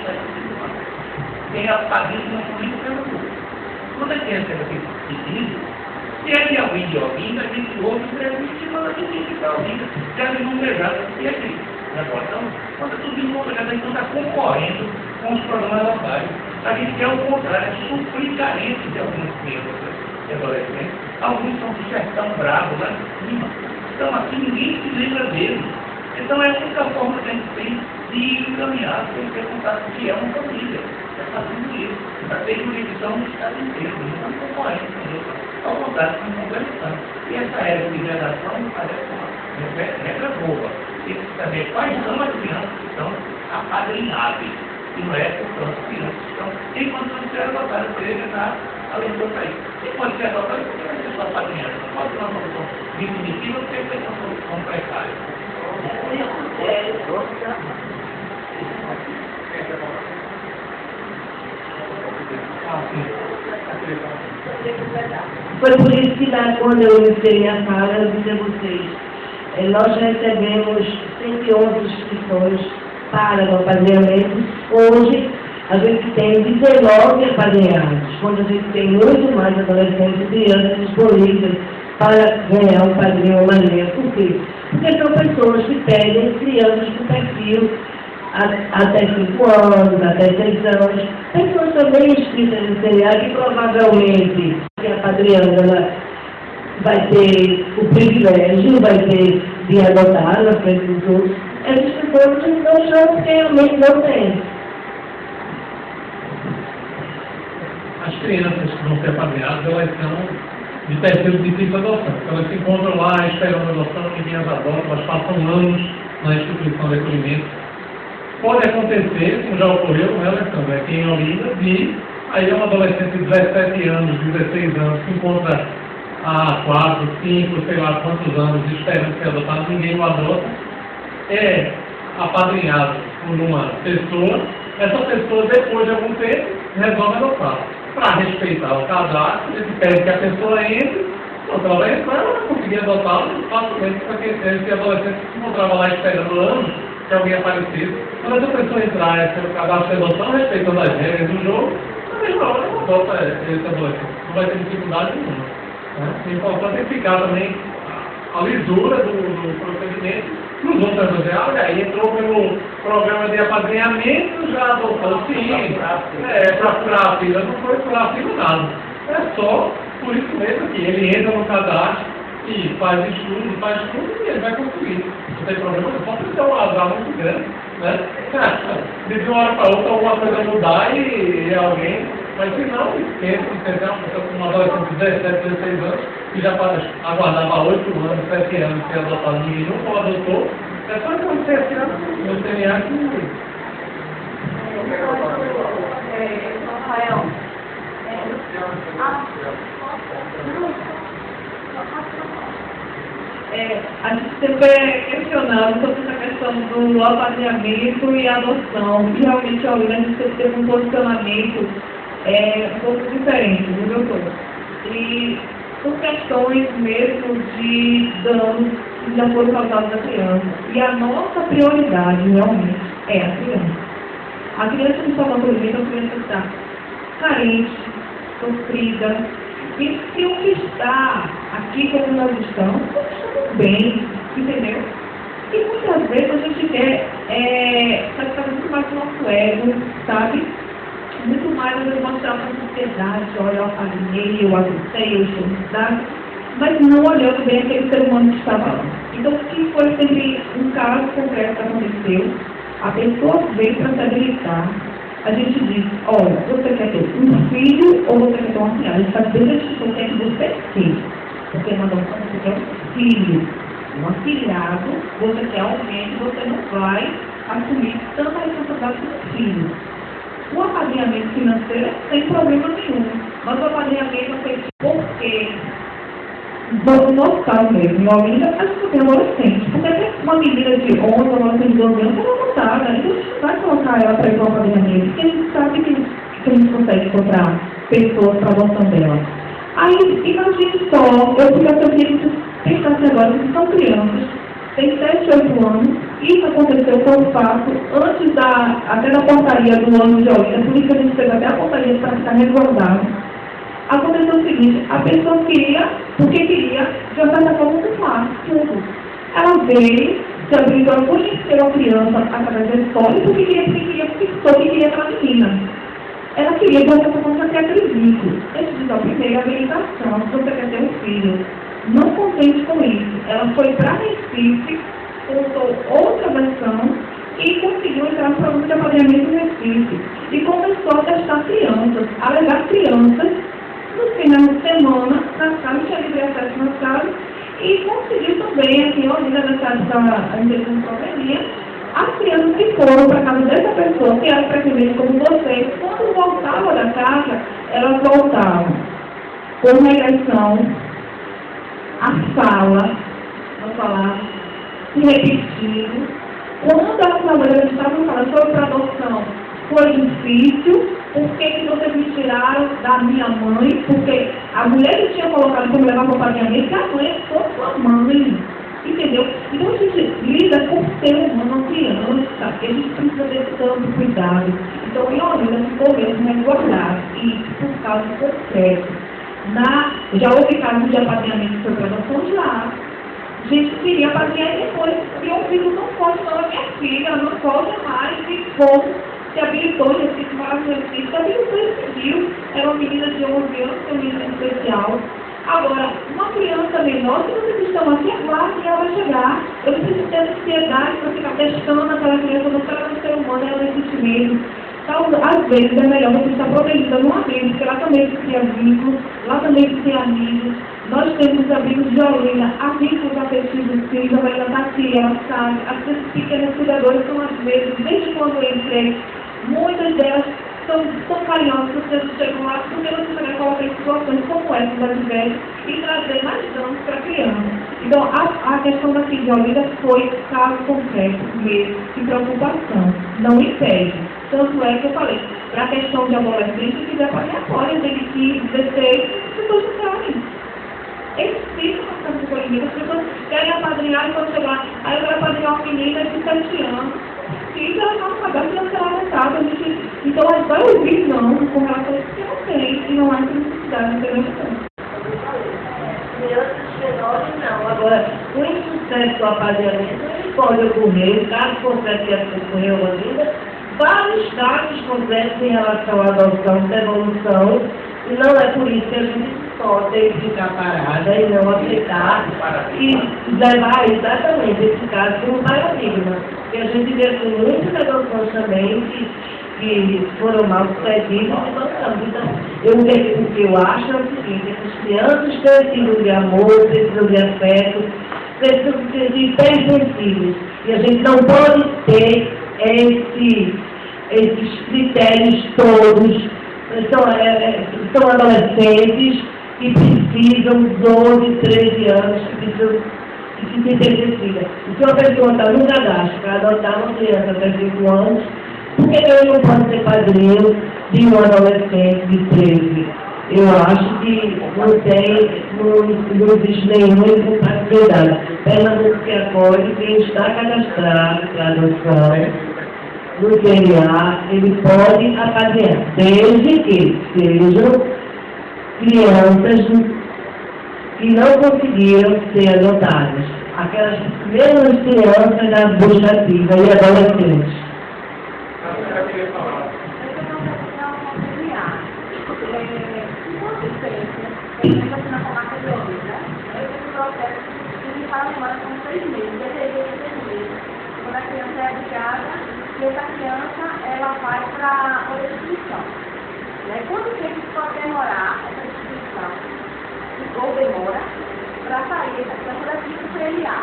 tem a padrinho no Rio de Pernambuco. Quando a gente recebe aquele pedido, se é de alguém de Olinda, a gente ouve entrevista e manda a gente ir para Olinda, já de não beijado e aqui. Então, quando tudo em conta, a gente não está concorrendo com os programas locais. A gente quer o contrário, suprir carência de algumas crianças e adolescentes. Alguns são do sertão bravo, lá em cima. Então, aqui ninguém se lembra deles. Então, é a única forma que a gente tem de encaminhar, tem que ter contato que é uma família. É fazendo isso. Para ter jurisdição no estado inteiro. Não estão concorrendo com isso. Ao contrário, estão complementando. E essa regra de redação parece uma regra boa. Tem que saber quais são as crianças que estão apadrinháveis. E não é portanto crianças que estão em condição de ser adotadas, seja na lei do país. E pode ser adotado porque vai ser só apadrinhado. Não pode ser uma solução definitiva porque vai ser uma solução precária. Foi por isso que quando eu iniciei minha fala, eu disse a vocês, nós recebemos 111 inscrições para o apadrinhamento. Hoje, a gente tem 19 apadrinhados, quando a gente tem muito mais adolescentes e crianças disponíveis para ganhar um padrinho ou maneira. Por quê? Porque são pessoas que pedem crianças com perfil até 5 anos, até 6 anos, pessoas também inscritas no CNA que provavelmente a apadrinhando ela vai ter o privilégio, vai ter de adotar na frente dos outros. Essas pessoas não chamam porque realmente não tem. As crianças que vão ser apadrinhadas, elas são de perfil de difícil adoção. Elas se encontram lá esperando adoção, ninguém as adota, elas passam anos na instituição de acolhimento. Pode acontecer, como já ocorreu, né, Alessandra, aqui em Olinda, de aí é um adolescente de 17 anos, 16 anos, se encontra há 4, 5, sei lá quantos anos, esperando ser adotado, ninguém o adota, é apadrinhado por uma pessoa, essa pessoa, depois de algum tempo, resolve adotar. Para respeitar o cadastro, ele pede que a pessoa entre, quando ela vai entrar, ela vai conseguir adotá-lo facilmente, porque esse adolescente se encontrava lá esperando anos que alguém aparecesse. Quando essa pessoa entrar pelo cadastro de adoção, respeitando as regras do jogo, na mesma hora ela adota esse adolescente. Não vai ter dificuldade nenhuma. Né? O importante é ficar também a lisura do procedimento nos outros dizer, olha aí, entrou pelo programa de apadrinhamento, já adotou sim, para furar a fila, não foi furar a fila nada. É só por isso mesmo que ele entra no cadastro e faz estudo e ele vai conseguir. Não tem problema, só que tem um azar muito grande, né? De uma hora para outra alguma coisa mudar e alguém, mas se não, esqueça, entendeu? Uma pessoa com uma adolescente de 17, 16 anos, que já aguardava 8 anos, 7 anos, ser adotado, ninguém nunca o adotou, é só que você assina no CNA que... Rafael, a gente sempre é questionado sobre essa questão do apadrinhamento e adoção. E realmente, a gente sempre teve um posicionamento um pouco diferente, viu, doutor? E por questões mesmo de danos que já foram causados à criança. E a nossa prioridade, realmente, é a criança. A criança que está acolhimento, a criança está carente, sofrida. E se o que está aqui como nós estamos bem, entendeu? E muitas vezes a gente quer satisfazer muito mais o nosso ego, sabe? Muito mais a demonstrar para a sociedade, olha, eu apadrinhei, eu adotei, eu estou em cidade, mas não olhando bem aquele ser humano que estava lá. Então, se foi sempre um caso concreto que aconteceu, a pessoa veio para se habilitar, a gente diz, olha, você quer ter um filho ou você quer ter uma filha? A gente faz desde a discussão que é que você tem. Você mandou você quer um filho, um afilhado, você quer alguém que você não vai assumir tanta responsabilidade como um filho. O apadrinhamento financeiro sem problema nenhum, mas o apadrinhamento é feito porque, no nosso caso mesmo, em Olinda, a gente não tem adolescente, porque uma menina de 11 ou 12 anos, ela não está, né? Então a gente vai colocar ela para ir para o apadrinhamento, porque a gente sabe que a gente consegue encontrar pessoas para a adoção dela. Aí, imagine só, eu queria que pensasse agora que são crianças, tem 7, 8 anos, isso aconteceu com o fato, antes até da portaria do ano de Olinda, por isso que a gente fez até a portaria para ficar resguardado. Aconteceu o seguinte, a pessoa queria, porque queria, de uma certa forma, ocupar tudo. Ela veio, se abriu, ela conheceu a criança através da escola, porque queria aquela menina. Ela queria, de uma certa forma, ter aquele vínculo. Antes de dar a primeira habilitação, se você quer ter um filho, não contente com isso. Ela foi para Recife, contou outra versão e conseguiu entrar no programa de apadrinhamento em Recife. E começou a testar crianças, a levar crianças no final de semana na casa, tinha livre acesso na casa, e conseguiu também, aqui em Olinda, nessa época, a gente teve um probleminha, as crianças que foram para a casa dessa pessoa, que era praticamente como vocês, quando voltavam da casa, elas voltavam com regressão, a fala, não falava, se repetindo. Quando as famílias estavam falando sobre a adoção, foi difícil, Por que vocês me tiraram da minha mãe? Porque a mulher que tinha colocado para me levar para o pagamento, que a mãe foi sua mãe. Entendeu? Então a gente lida com ser humano, uma criança, que a gente precisa ter tanto cuidado. Então, Leonina ficou mesmo resguardada, e por causa do processo. Já houve casos de apadrinhamento que foi para adoção já. A gente queria apadrinhar e depois, e o filho não pode, não é minha filha, ela não pode mais, e como se habilitou, já fiz maravilhoso, se habilitou e seguiu. Era uma menina de 11 anos, uma menina especial. Agora, uma criança menor, se vocês estão aqui, é claro que ela vai chegar. Eu não preciso ter ansiedade para ficar testando aquela criança, não está no ser humano, ela não existe mesmo. Então, às vezes é melhor você estar protegida num abrigo, porque lá também tem vínculos, lá também tem amigos. Nós temos amigos de Olinda, amigos afetivos, sim, a Maria está aqui, ela sabe. As pequenas cuidadoras são às vezes, desde quando eu entrei, muitas delas são carinhosas, vocês chegam lá, porque você também coloca em situações como essa das diversas e trazer mais danos para a criança. Então, a questão daqui de Olinda foi caso concreto, medo e preocupação. Não impede. Tanto é que eu falei, para a questão de adolescente, se quiser fazer agora, tem 15, 16, as pessoas não querem. Eles ficam passando por limite, as pessoas querem apadrinhar e quando chegar, aí eu quero apadrinhar uma menina de 7 anos. E ela não sabe se ela será adotada. Então, a gente vai ouvir não com relação a isso que não tem, e não há necessidade de intervenção. Crianças menores não. Agora, o insucesso do apadrinhamento, ele pode ocorrer, caso concreto que ocorreu ainda, vários casos concretos em relação à adoção, devolução, e não é por isso que a gente só tem que ficar parada e não aceitar e levar exatamente esse caso como um paradigma. E a gente vê com muitas adoções também que foram mal sucedidas e adoção. Então, o que eu acho é o seguinte, essas crianças precisam de amor, precisam de afeto, precisam de hipersensíveis. E a gente não pode ter esses critérios todos. São adolescentes que precisam, 12, 13 anos, que precisam de se hipersensíveis. E se uma pessoa está no cadastro para adotar uma criança até 5 anos, por que eu não posso ser padrinho de um adolescente de 13? Eu acho que não existe nenhuma incompatibilidade. Pernambuco que acolhe quem está cadastrado para adoção no DNA, ele pode apadrinhar, desde que sejam crianças que não conseguiram ser adotadas. Aquelas mesmas crianças da busca ativa e adolescentes. Quando a criança é educada, e essa criança ela vai para a instituição. Quanto tempo pode demorar essa instituição? Ou demora para sair essa criança daqui do PLA?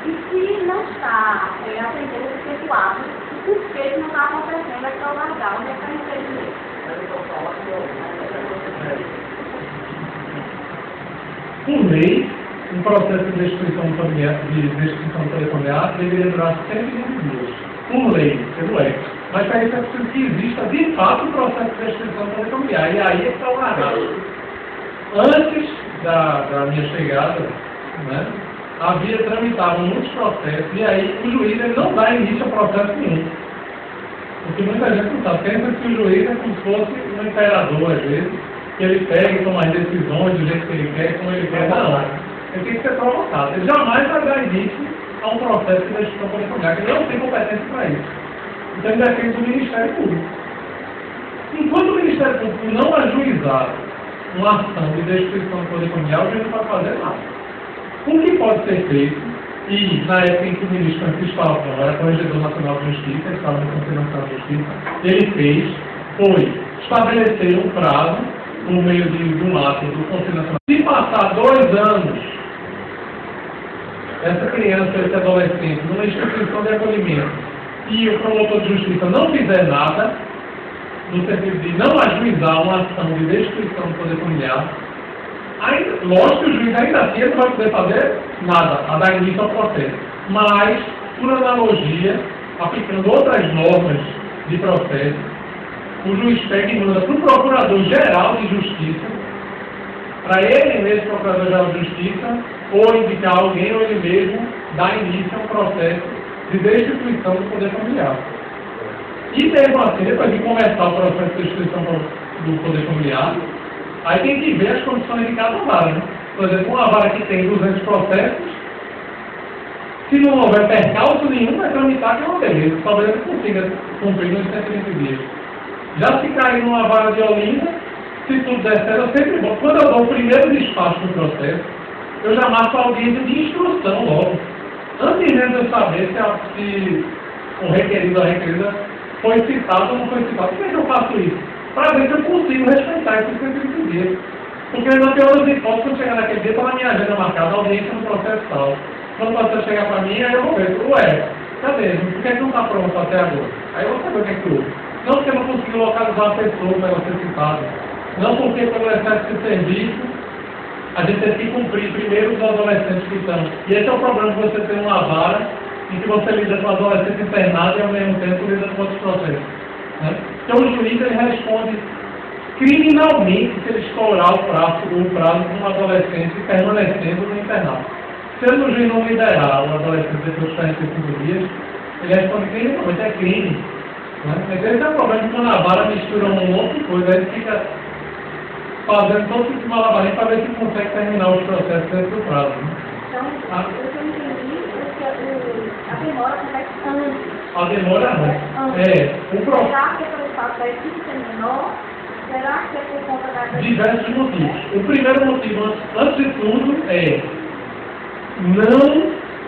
E se não está atendendo o efetuado, o porquê não está acontecendo é para o largar, onde é que está impedimento? Em lei, um processo de destituição familiar deveria durar 120 dias. Por lei, pelo EC. Mas para isso é preciso que exista, de fato, um processo de destituição familiar. E aí é que está o largado. Antes da minha chegada, né, havia tramitado muitos processos, e aí o juiz ele não dá início a processo nenhum. Porque muita gente não sabe. Pensa que o juiz é como se fosse um imperador, às vezes, que ele pega e toma as decisões do jeito que ele quer, como ele quer. Não. Ele tem que ser provocado. Ele jamais vai dar início a um processo de destituição familiar, que ele não tem competência para isso. Então ele depende do Ministério Público. Enquanto o Ministério Público não ajuizar uma ação de destituição familiar, o juiz não vai fazer nada. O que pode ser feito, e na época em que o ministro Francisco Falcão era Corregedor Nacional de Justiça, ele estava no Conselho Nacional de Justiça, ele fez, foi estabelecer um prazo, por meio de um ato do Conselho Nacional. Se passar 2 anos, essa criança, esse adolescente, numa instituição de acolhimento, e o promotor de justiça não fizer nada, no sentido de não ajuizar uma ação de destituição do poder familiar, aí, lógico que o juiz ainda assim não vai poder fazer nada, a dar início ao processo. Mas, por analogia, aplicando outras normas de processo, o juiz pega e manda para o Procurador-Geral de Justiça, para ele mesmo, Procurador-Geral de Justiça, ou indicar alguém, ou ele mesmo, dar início a um processo de destituição do poder familiar. E mesmo assim, depois de começar o processo de destituição do poder familiar, aí tem que ver as condições de cada vara, né? Por exemplo, uma vara que tem 200 processos, se não houver percalço nenhum, vai tramitar que é uma beleza, talvez ele consiga cumprir nos 120 dias. Já se cair numa vara de Olinda, se tudo der certo, eu sempre vou. Quando eu dou o primeiro despacho do processo, eu já marco a audiência de instrução logo. Antes mesmo de eu saber se o requerido ou a requerida foi citado ou não foi citado. Por que eu faço isso? Para ver se eu consigo respeitar esses 120 dias. Porque na pior das hipóteses, quando chegar naquele dia, está na minha agenda marcada a audiência no processo tal. Quando o processo chegar para mim, aí eu vou ver, ué, cadê? Por que não está pronto até agora? Aí eu vou saber o que é que houve. Não porque eu não consegui localizar a pessoa para ela ser citada. Não porque pelo excesso de serviço, a gente tem que cumprir primeiro os adolescentes que estão. E esse é o problema de você ter uma vara em que você lida com adolescente internado e ao mesmo tempo lida com outros processos. Né? Então o juiz ele responde criminalmente se ele estourar o prazo de um adolescente permanecendo no internato. Se o juiz não liberar o adolescente depois de 45 dias, ele responde criminalmente, é crime. Né? Mas esse é o problema que quando a vara mistura um monte de coisa, aí fica fazendo todo tipo de malabarismo para ver se consegue terminar os processos dentro do prazo. Né? Então, eu não entendi, porque a demora acontece antes. A demora não. O processo. Será que é pelo fato da equipe ser menor? Será que é por conta da... Diversos motivos. O primeiro motivo, antes de tudo, é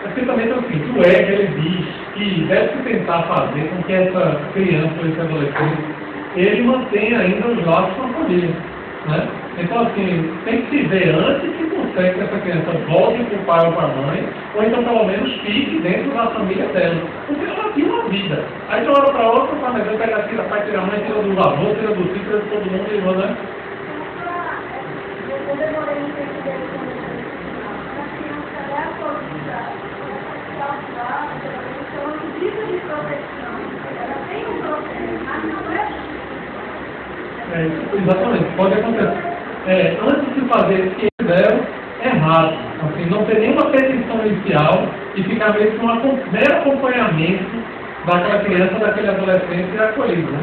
perfeitamente assim, o ECA ele diz que deve-se tentar fazer com que essa criança ou esse adolescente, ele mantenha ainda os laços com a família. Né? Então, assim, tem que se ver antes que consegue que essa criança volte para o pai ou para a mãe, ou então, pelo menos, fique dentro da família dela. Porque ela tinha uma vida. Aí, de uma hora para outra, o pai pega, tira pai, tira a mãe, tira do avô, tira do filho, tira de todo mundo, e né? Eu demorei um tempo dele quando eu a criança é autorizada, ela precisa de proteção, ela tem um processo, mas não é... Exatamente, pode acontecer. Antes de fazer esse que fizeram, errado. Assim, não ter nenhuma petição inicial e ficar meio que um mero acompanhamento daquela criança, daquele adolescente acolhido. Né?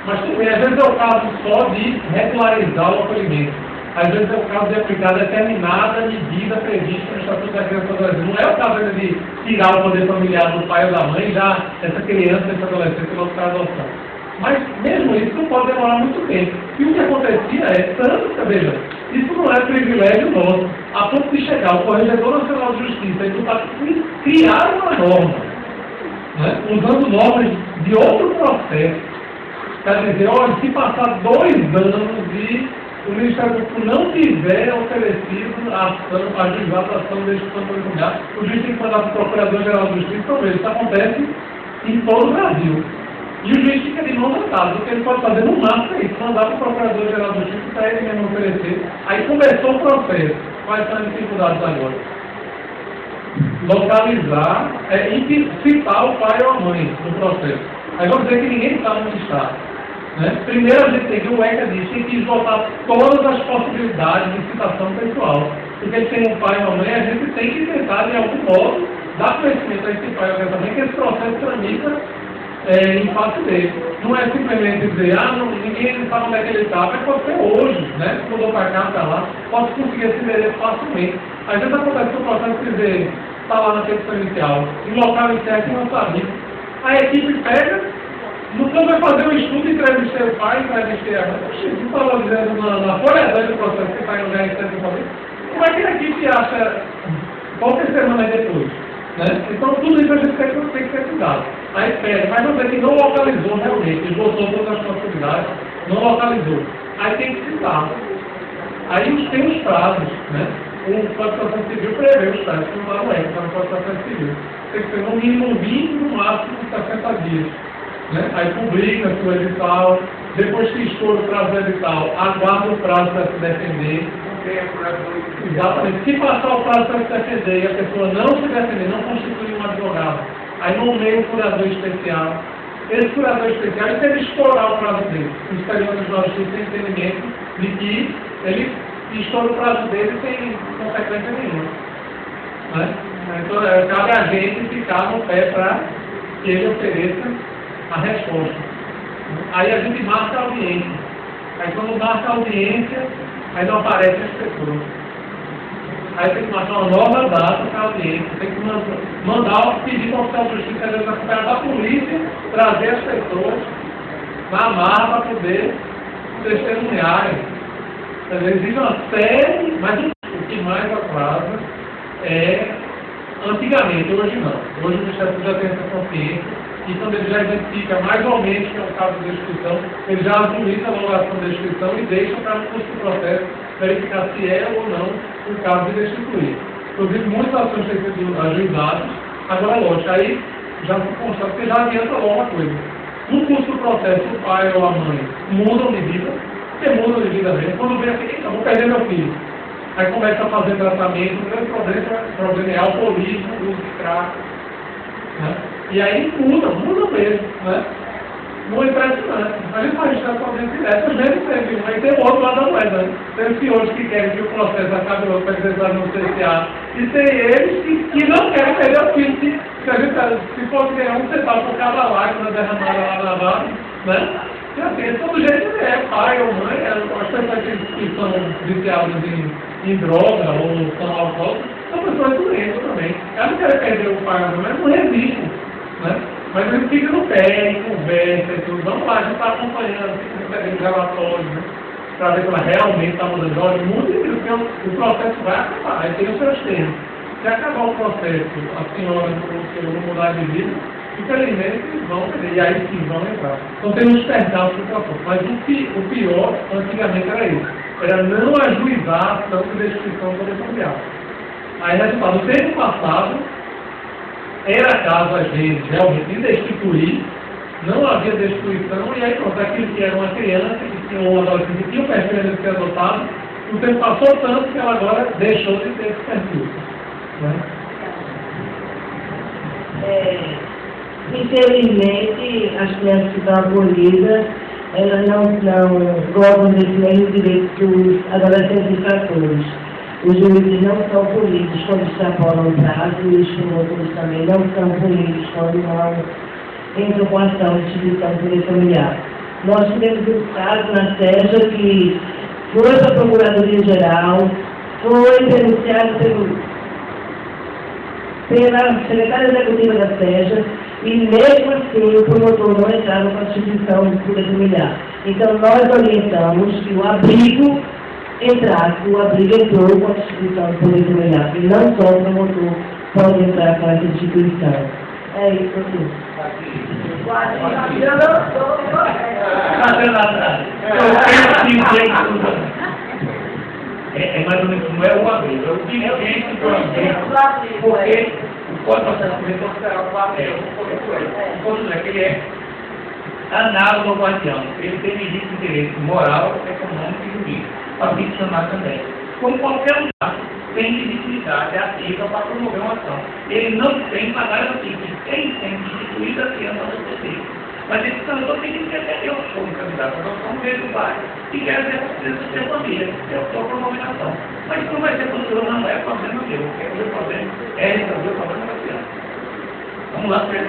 Mas também, às vezes é o caso só de regularizar o acolhimento. Às vezes é o caso de aplicar determinada medida prevista no Estatuto da Criança e do Adolescente. Não é o caso de tirar o poder familiar do pai ou da mãe, já essa criança, esse adolescente, não ficar adoção. Mas, mesmo isso, não pode demorar muito tempo. E o que acontecia veja, isso não é privilégio nosso, a ponto de chegar ao Corregedor Nacional de Justiça e criar uma norma, né, usando normas de outro processo. Quer dizer, olha, se passar 2 anos e o Ministério Público não tiver oferecido a ajuizar a ação de destituição familiar, o juiz tem que mandar para o Procurador-Geral de Justiça para ver. Isso acontece em todo o Brasil. E o juiz fica de mãos atadas. O que ele pode fazer no máximo é isso, mandar para o Procurador-Geral de Justiça para ele mesmo oferecer. Aí começou o processo. Quais são as dificuldades agora? Localizar e citar o pai ou a mãe no processo. Aí vamos dizer que ninguém sabe onde está. Né? Primeiro a gente tem que, o ECA diz, tem que esgotar todas as possibilidades de citação pessoal. Porque ele tem um pai ou uma mãe, a gente tem que tentar, de algum modo, dar conhecimento a esse pai ou a mãe que esse processo tramita em face dele. Não é simplesmente dizer, ninguém sabe onde é que ele está, mas pode ser hoje, né? Se mudou para cá, para lá, pode conseguir esse endereço facilmente. Às vezes acontece que o processo de dizer, está lá na petição inicial, em local incerto e não sabia. A equipe pega, no fundo vai fazer um estudo, entrevistei o pai, entrevistei a mãe. Poxa, não estava dizendo na folha 2 do processo que está em lugar incerto e não sabia. Como é que a equipe acha qualquer semana depois? Né? Então tudo isso a gente tem que ter cuidado. Aí pega, mas não é que não localizou realmente, esgotou todas as possibilidades, não localizou. Aí tem que citar. Aí tem os prazos, né? O Código de Processo Civil prevê os prazos, que não é, para o Código de Processo Civil. Tem que ser no mínimo 20, no máximo 60 dias. Né? Aí publica o edital, depois que estoura o prazo do edital, aguarda o prazo para se defender. Exatamente. Se passar o prazo para se defender e a pessoa não se defender, não constitui um advogado, aí nomeia um curador especial, Esse curador especial, ele teve que estourar o prazo dele. O Superior de Justiça tem entendimento de que ele estoura o prazo dele sem consequência nenhuma. Né? Então, cabe a gente ficar no pé para que ele ofereça a resposta. Aí a gente marca a audiência. Aí quando marca a audiência, aí não aparece as pessoas. Aí tem que marcar uma nova data para a audiência. Tem que mandar pedir para o oficial de justiça da polícia trazer as pessoas na marra para poder testemunharem. Quer dizer, existe uma série, mas o que mais atrasa é antigamente, hoje não. Hoje o Ministério já tem essa consciência. E quando ele já identifica mais ou menos que é o caso de destruição, ele já autoriza a valoração da destruição e deixa para o curso do processo verificar se é ou não o caso de destituir. Inclusive, muitas ações têm sido ajuizadas. Agora, lógico, aí já se constata, porque já adianta logo a coisa. No curso do processo, o pai ou a mãe mudam de vida, porque mudam de vida mesmo. Quando vem assim, eu vou perder meu filho. Aí começa a fazer tratamento, o grande problema é alcoolismo, uso de crack. Né? E aí muda mesmo, né? Muito impressionante. A gente pode estar fazendo direto, às vezes teve um, aí tem outro lado da moeda. Tem os senhores que querem que o processo acabe logo para precisar não CCA, e tem eles que não querem perder o filho. Se fosse ganhar um centavo por cada lágrima derramada lá na barra, né? E assim, todo jeito é pai ou mãe, as pessoas que são viciadas em droga ou são alcoólicos, são pessoas doentes também. Elas não querem perder o pai ou a mãe, mas não resistem. Né? Mas ele fica no pé, e conversa e tudo. Vamos lá, a gente está acompanhando, recebendo relatórios, né? Para ver se ela realmente está mudando de ordem. Muito difícil, porque o processo vai acabar, aí tem os seus termos. Se acabar o processo, a senhora ou o senhor não mudar de vida, infelizmente vão ter, e aí sim vão entrar. Então tem uns percalços do processo. Mas o pior, antigamente, era isso. Era não ajuizar a ação de destituição domiciliar. Aí, resultado, no tempo passado, era caso, às vezes, realmente de destituir, não havia destituição, e aí pronto, aquilo que era uma criança, que tinha um adolescente, que tinha o perfil de ser adotado, o tempo passou tanto que ela agora deixou de ter esse perfil. Né? Infelizmente, as crianças que estão acolhidas, elas não gozam desse mesmo direito que os adolescentes infratores. Os juízes não são punidos quando extrapolam o prazo e os promotores também não são punidos quando não entram com ação de instituição de direito familiar. Nós tivemos um caso na SEJA que foi para a Procuradoria-Geral, foi denunciado pela secretária executiva da SEJA e mesmo assim o promotor não entrava com a instituição de direito familiar. Então nós orientamos que o abrigo entrasse, o abrigo entrou com a instituição de poder familiar, e não só o promotor pode entrar com essa instituição. É isso aqui. É mais ou menos, não é o abrigo, é o dirigente do abrigo, porque o Código de Procedimento considerar o papel, o Código é que ele é análogo ao guardião, ele tem legítimo direito moral, econômico e jurídico, para ficcionar também. Como qualquer lugar, tem legitimidade ativa para promover uma ação. Ele não tem para garantir que quem tem instituído a criança não possível. Mas esse cantor tem que ter eu sou um candidato, nós somos mesmo bairro, e quero ver a presença da sua família, eu estou promovendo a ação. Mas isso não vai ser quando eu não é problema meu, o meu problema é resolver o problema da criança. Vamos lá para ele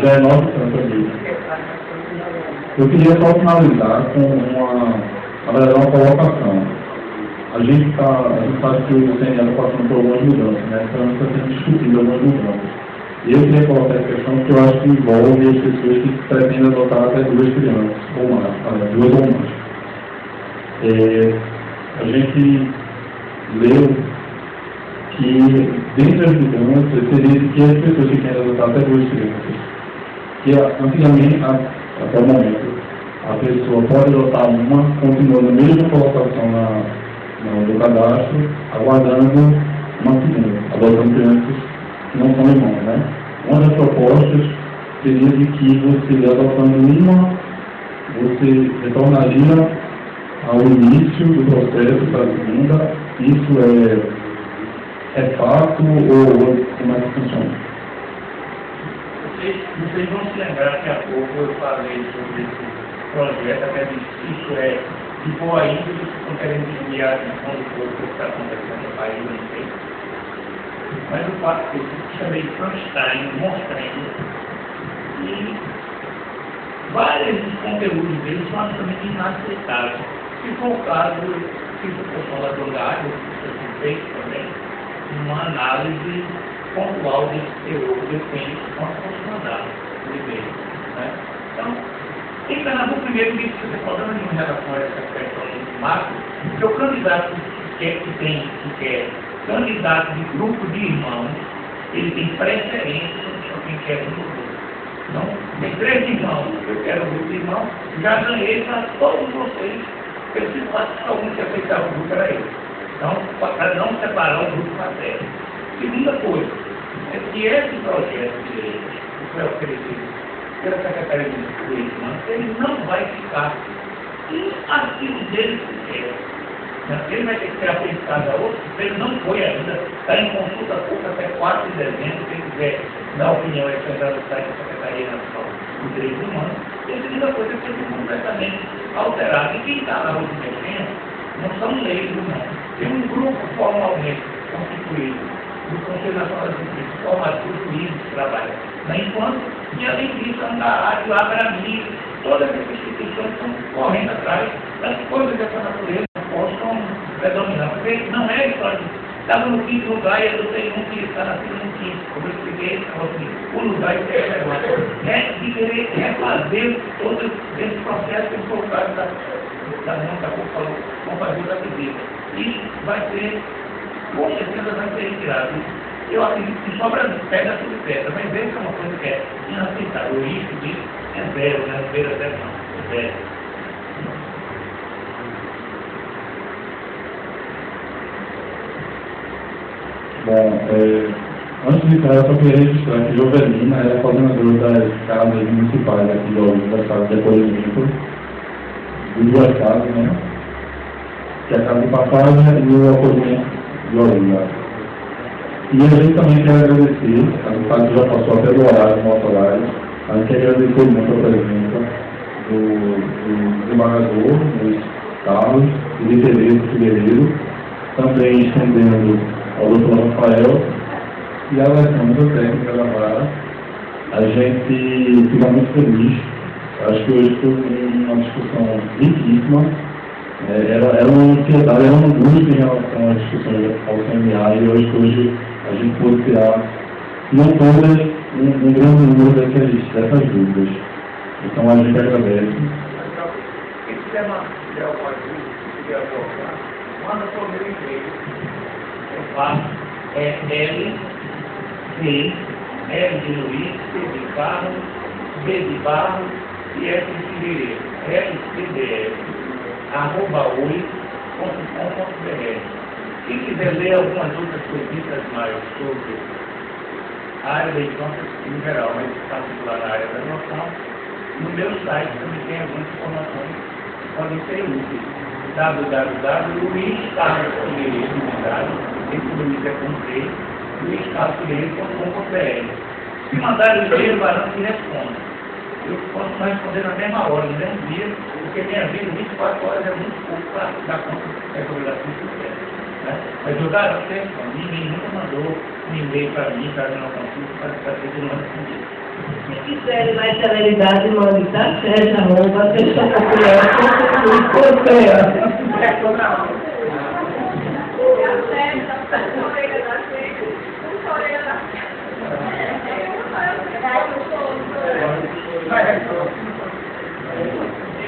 já é nosso tanto amigo. Eu queria só finalizar com uma colocação. A gente sabe que o CNE está passando por algumas mudanças, né? Então está sendo discutido algumas mudanças. E eu queria colocar essa questão que eu acho que envolve as pessoas que pretendem adotar até 2 crianças, ou mais, 2 ou mais. A gente leu que, dentre as mudanças, seria que as pessoas que querem adotar até 2 crianças, que antigamente, até o momento, a pessoa pode adotar uma, continua na mesma colocação no cadastro, aguardando uma segunda, adotando crianças que não são irmãos, né? Uma das propostas seria de que você, adotando uma, você retornaria ao início do processo para a segunda. Isso é fato ou como é que funciona? Vocês vão se lembrar que há pouco eu falei sobre esse projeto, até disse que isso é de boa índole, que estão querendo desviar de fundo o que está acontecendo no país, eu não sei. Mas o fato é que eu chamei Frankenstein mostrando que vários dos conteúdos deles são absolutamente inaceitáveis. Se for o caso, fiz o consolador da área, que eu fez também, uma análise pontual desse teor, depende de quanto fosse mandado o e-mail. Né? Então, em Pernambuco, primeiro, disse que o problema em relação a essa questão do macro, porque o candidato que quer candidato de grupo de irmãos, ele tem preferência sobre quem quer um grupo. Então, tem 3 irmãos, eu quero um grupo de irmãos, já ganhei para todos vocês. Eu preciso que alguém que aceitar o grupo era eu. Então, para não separar o grupo materno. Segunda coisa, é que esse projeto de lei que foi oferecido pela Secretaria de Direitos Humanos, ele não vai ficar em artigos dele sequer. Ele vai ter que ser apresentado a outro, ele não foi ainda, está em consulta pública até 4 de dezembro, quem quiser dar opinião é entrar no site da Secretaria Nacional de Direitos Humanos. E a segunda coisa é que ele é completamente alterado. E quem está lá hoje mexendo não são leis, não. Tem um grupo formalmente constituído do Conselho Nacional da Justiça, formado por juízes que trabalham na infância, e além disso, a rádio, a Abramin, todas essas instituições estão correndo atrás das coisas dessa natureza que possam predominar. Porque não é história de estava no 5º lugar e eu tenho um que está na segunda no 5º, como eu expliquei, o lugar e o negócio. É de querer refazer todo esse processo que foi o caso da mão da falou, vamos fazer da visita. Isso vai ser, com certeza, vai ser retirado. Eu acredito que sobra pedra sobre pedra, mas essa é uma coisa que é inaceitável. O risco disso é zero, né? Zero até não, é zero. Bom, antes de entrar, eu só queria registrar que Jovelina é coordenadora das casas municipais aqui do Olinda, das casas de acolhimento, de 2 casas, né? Que é a casa de passagem e o acolhimento de Olinda. E a gente também quer agradecer, a casa já passou até do horário, do nosso horário, a gente quer agradecer muito a presença do desembargador, Luiz Carlos, e de Tereza Figueiredo, também estendendo ao Dr. Rafael e a Alessandra, técnica da Vara. A gente fica muito feliz. Acho que hoje foi uma discussão riquíssima. Era uma ansiedade, era uma angústia em relação às discussões ao CMA e hoje a gente pôde tirar, não todas, um grande número dessas dúvidas. Então a gente agradece. Quem quiser alguma dúvida, se quiser abordar, manda por meu e-mail. Eu faço L de Luiz, C de Carlos, B de Barros e F de Figueiredo. LCDF, @oi.com.br. Quem quiser ler algumas outras coisitas mais sobre a área da infância em geral, mas em particular na área da adoção, no meu site também tem algumas informações que podem ser úteis. www.luizcarlosfigueiredo.com.br. Esse Luiz é com C, luizcarlosfigueiredo.com.br. Se mandarem o e-mail, o varão se responde. Eu posso responder na mesma hora, no mesmo dia, porque minha vida, 24 horas, é muito pouco para dar conta da recomendação que eu quero. Né? Mas eu garanto que ninguém nunca mandou um e-mail para mim, para não consigo, para ter que não responder. Se quiserem mais celeridade, mande, tá? Seja arroba, seja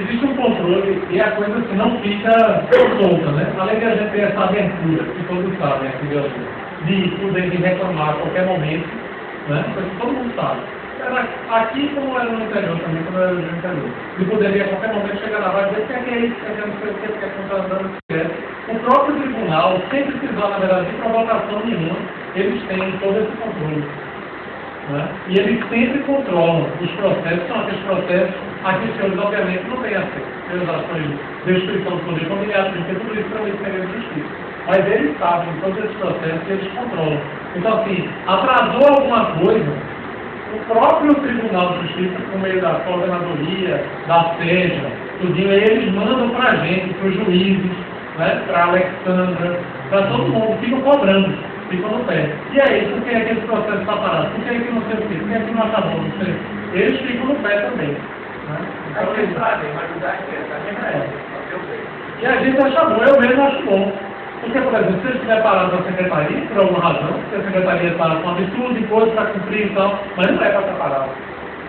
Existe um controle e a coisa assim não fica solta, né? Além de a gente ter essa abertura, que todos sabem, aqui de poder reclamar a qualquer momento, né? Coisa que todo mundo sabe. Aqui, como era no interior também, como era no interior, de poder a qualquer momento chegar lá e dizer que é isso, que não sei o que é contratando, o próprio tribunal, sem precisar, na verdade, de provocação nenhuma, eles têm todo esse controle. Né? E eles sempre controlam os processos, são aqueles processos a que os senhores, obviamente, não têm acesso. Pelas ações de restrição do poder familiar, porque tudo isso também tem de justiça. Mas eles sabem todos esses processos e eles controlam. Então, assim, atrasou alguma coisa, o próprio Tribunal de Justiça, por meio da coordenadoria, da SEJA, tudinho, eles mandam para a gente, para os juízes, né, para a Alexandra, para todo mundo, ficam cobrando, ficam no pé. E aí, por que é que esse processo está parado? Por que é que não sei o quê? Por que é que não acabou? Não sei. Eles ficam no pé também. Né? Então, eles sabem, mas não dá E a gente acha bom, eu mesmo acho bom. Porque, por exemplo, se eles estiver parado na secretaria, por alguma razão, se a secretaria está com absurdo de coisa para cumprir e tal, mas não é para estar parado.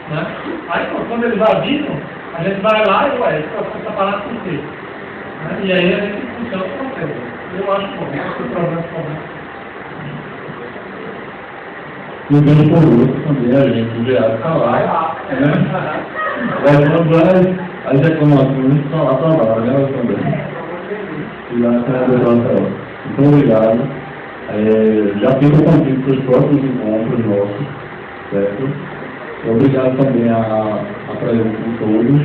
Né? Aí, quando eles avisam, a gente vai lá e, ué, esse processo está parado por quê? Né? E aí a gente funciona com certeza. Eu acho bom, acho que o problema é bom. E vendo por outro também, a gente, o veado está lá, né? Levando as reclamações para lá para lá, né, também. E lá muito obrigado. Já fica o convite para os próximos encontros nossos, certo? Obrigado também a presença de todos.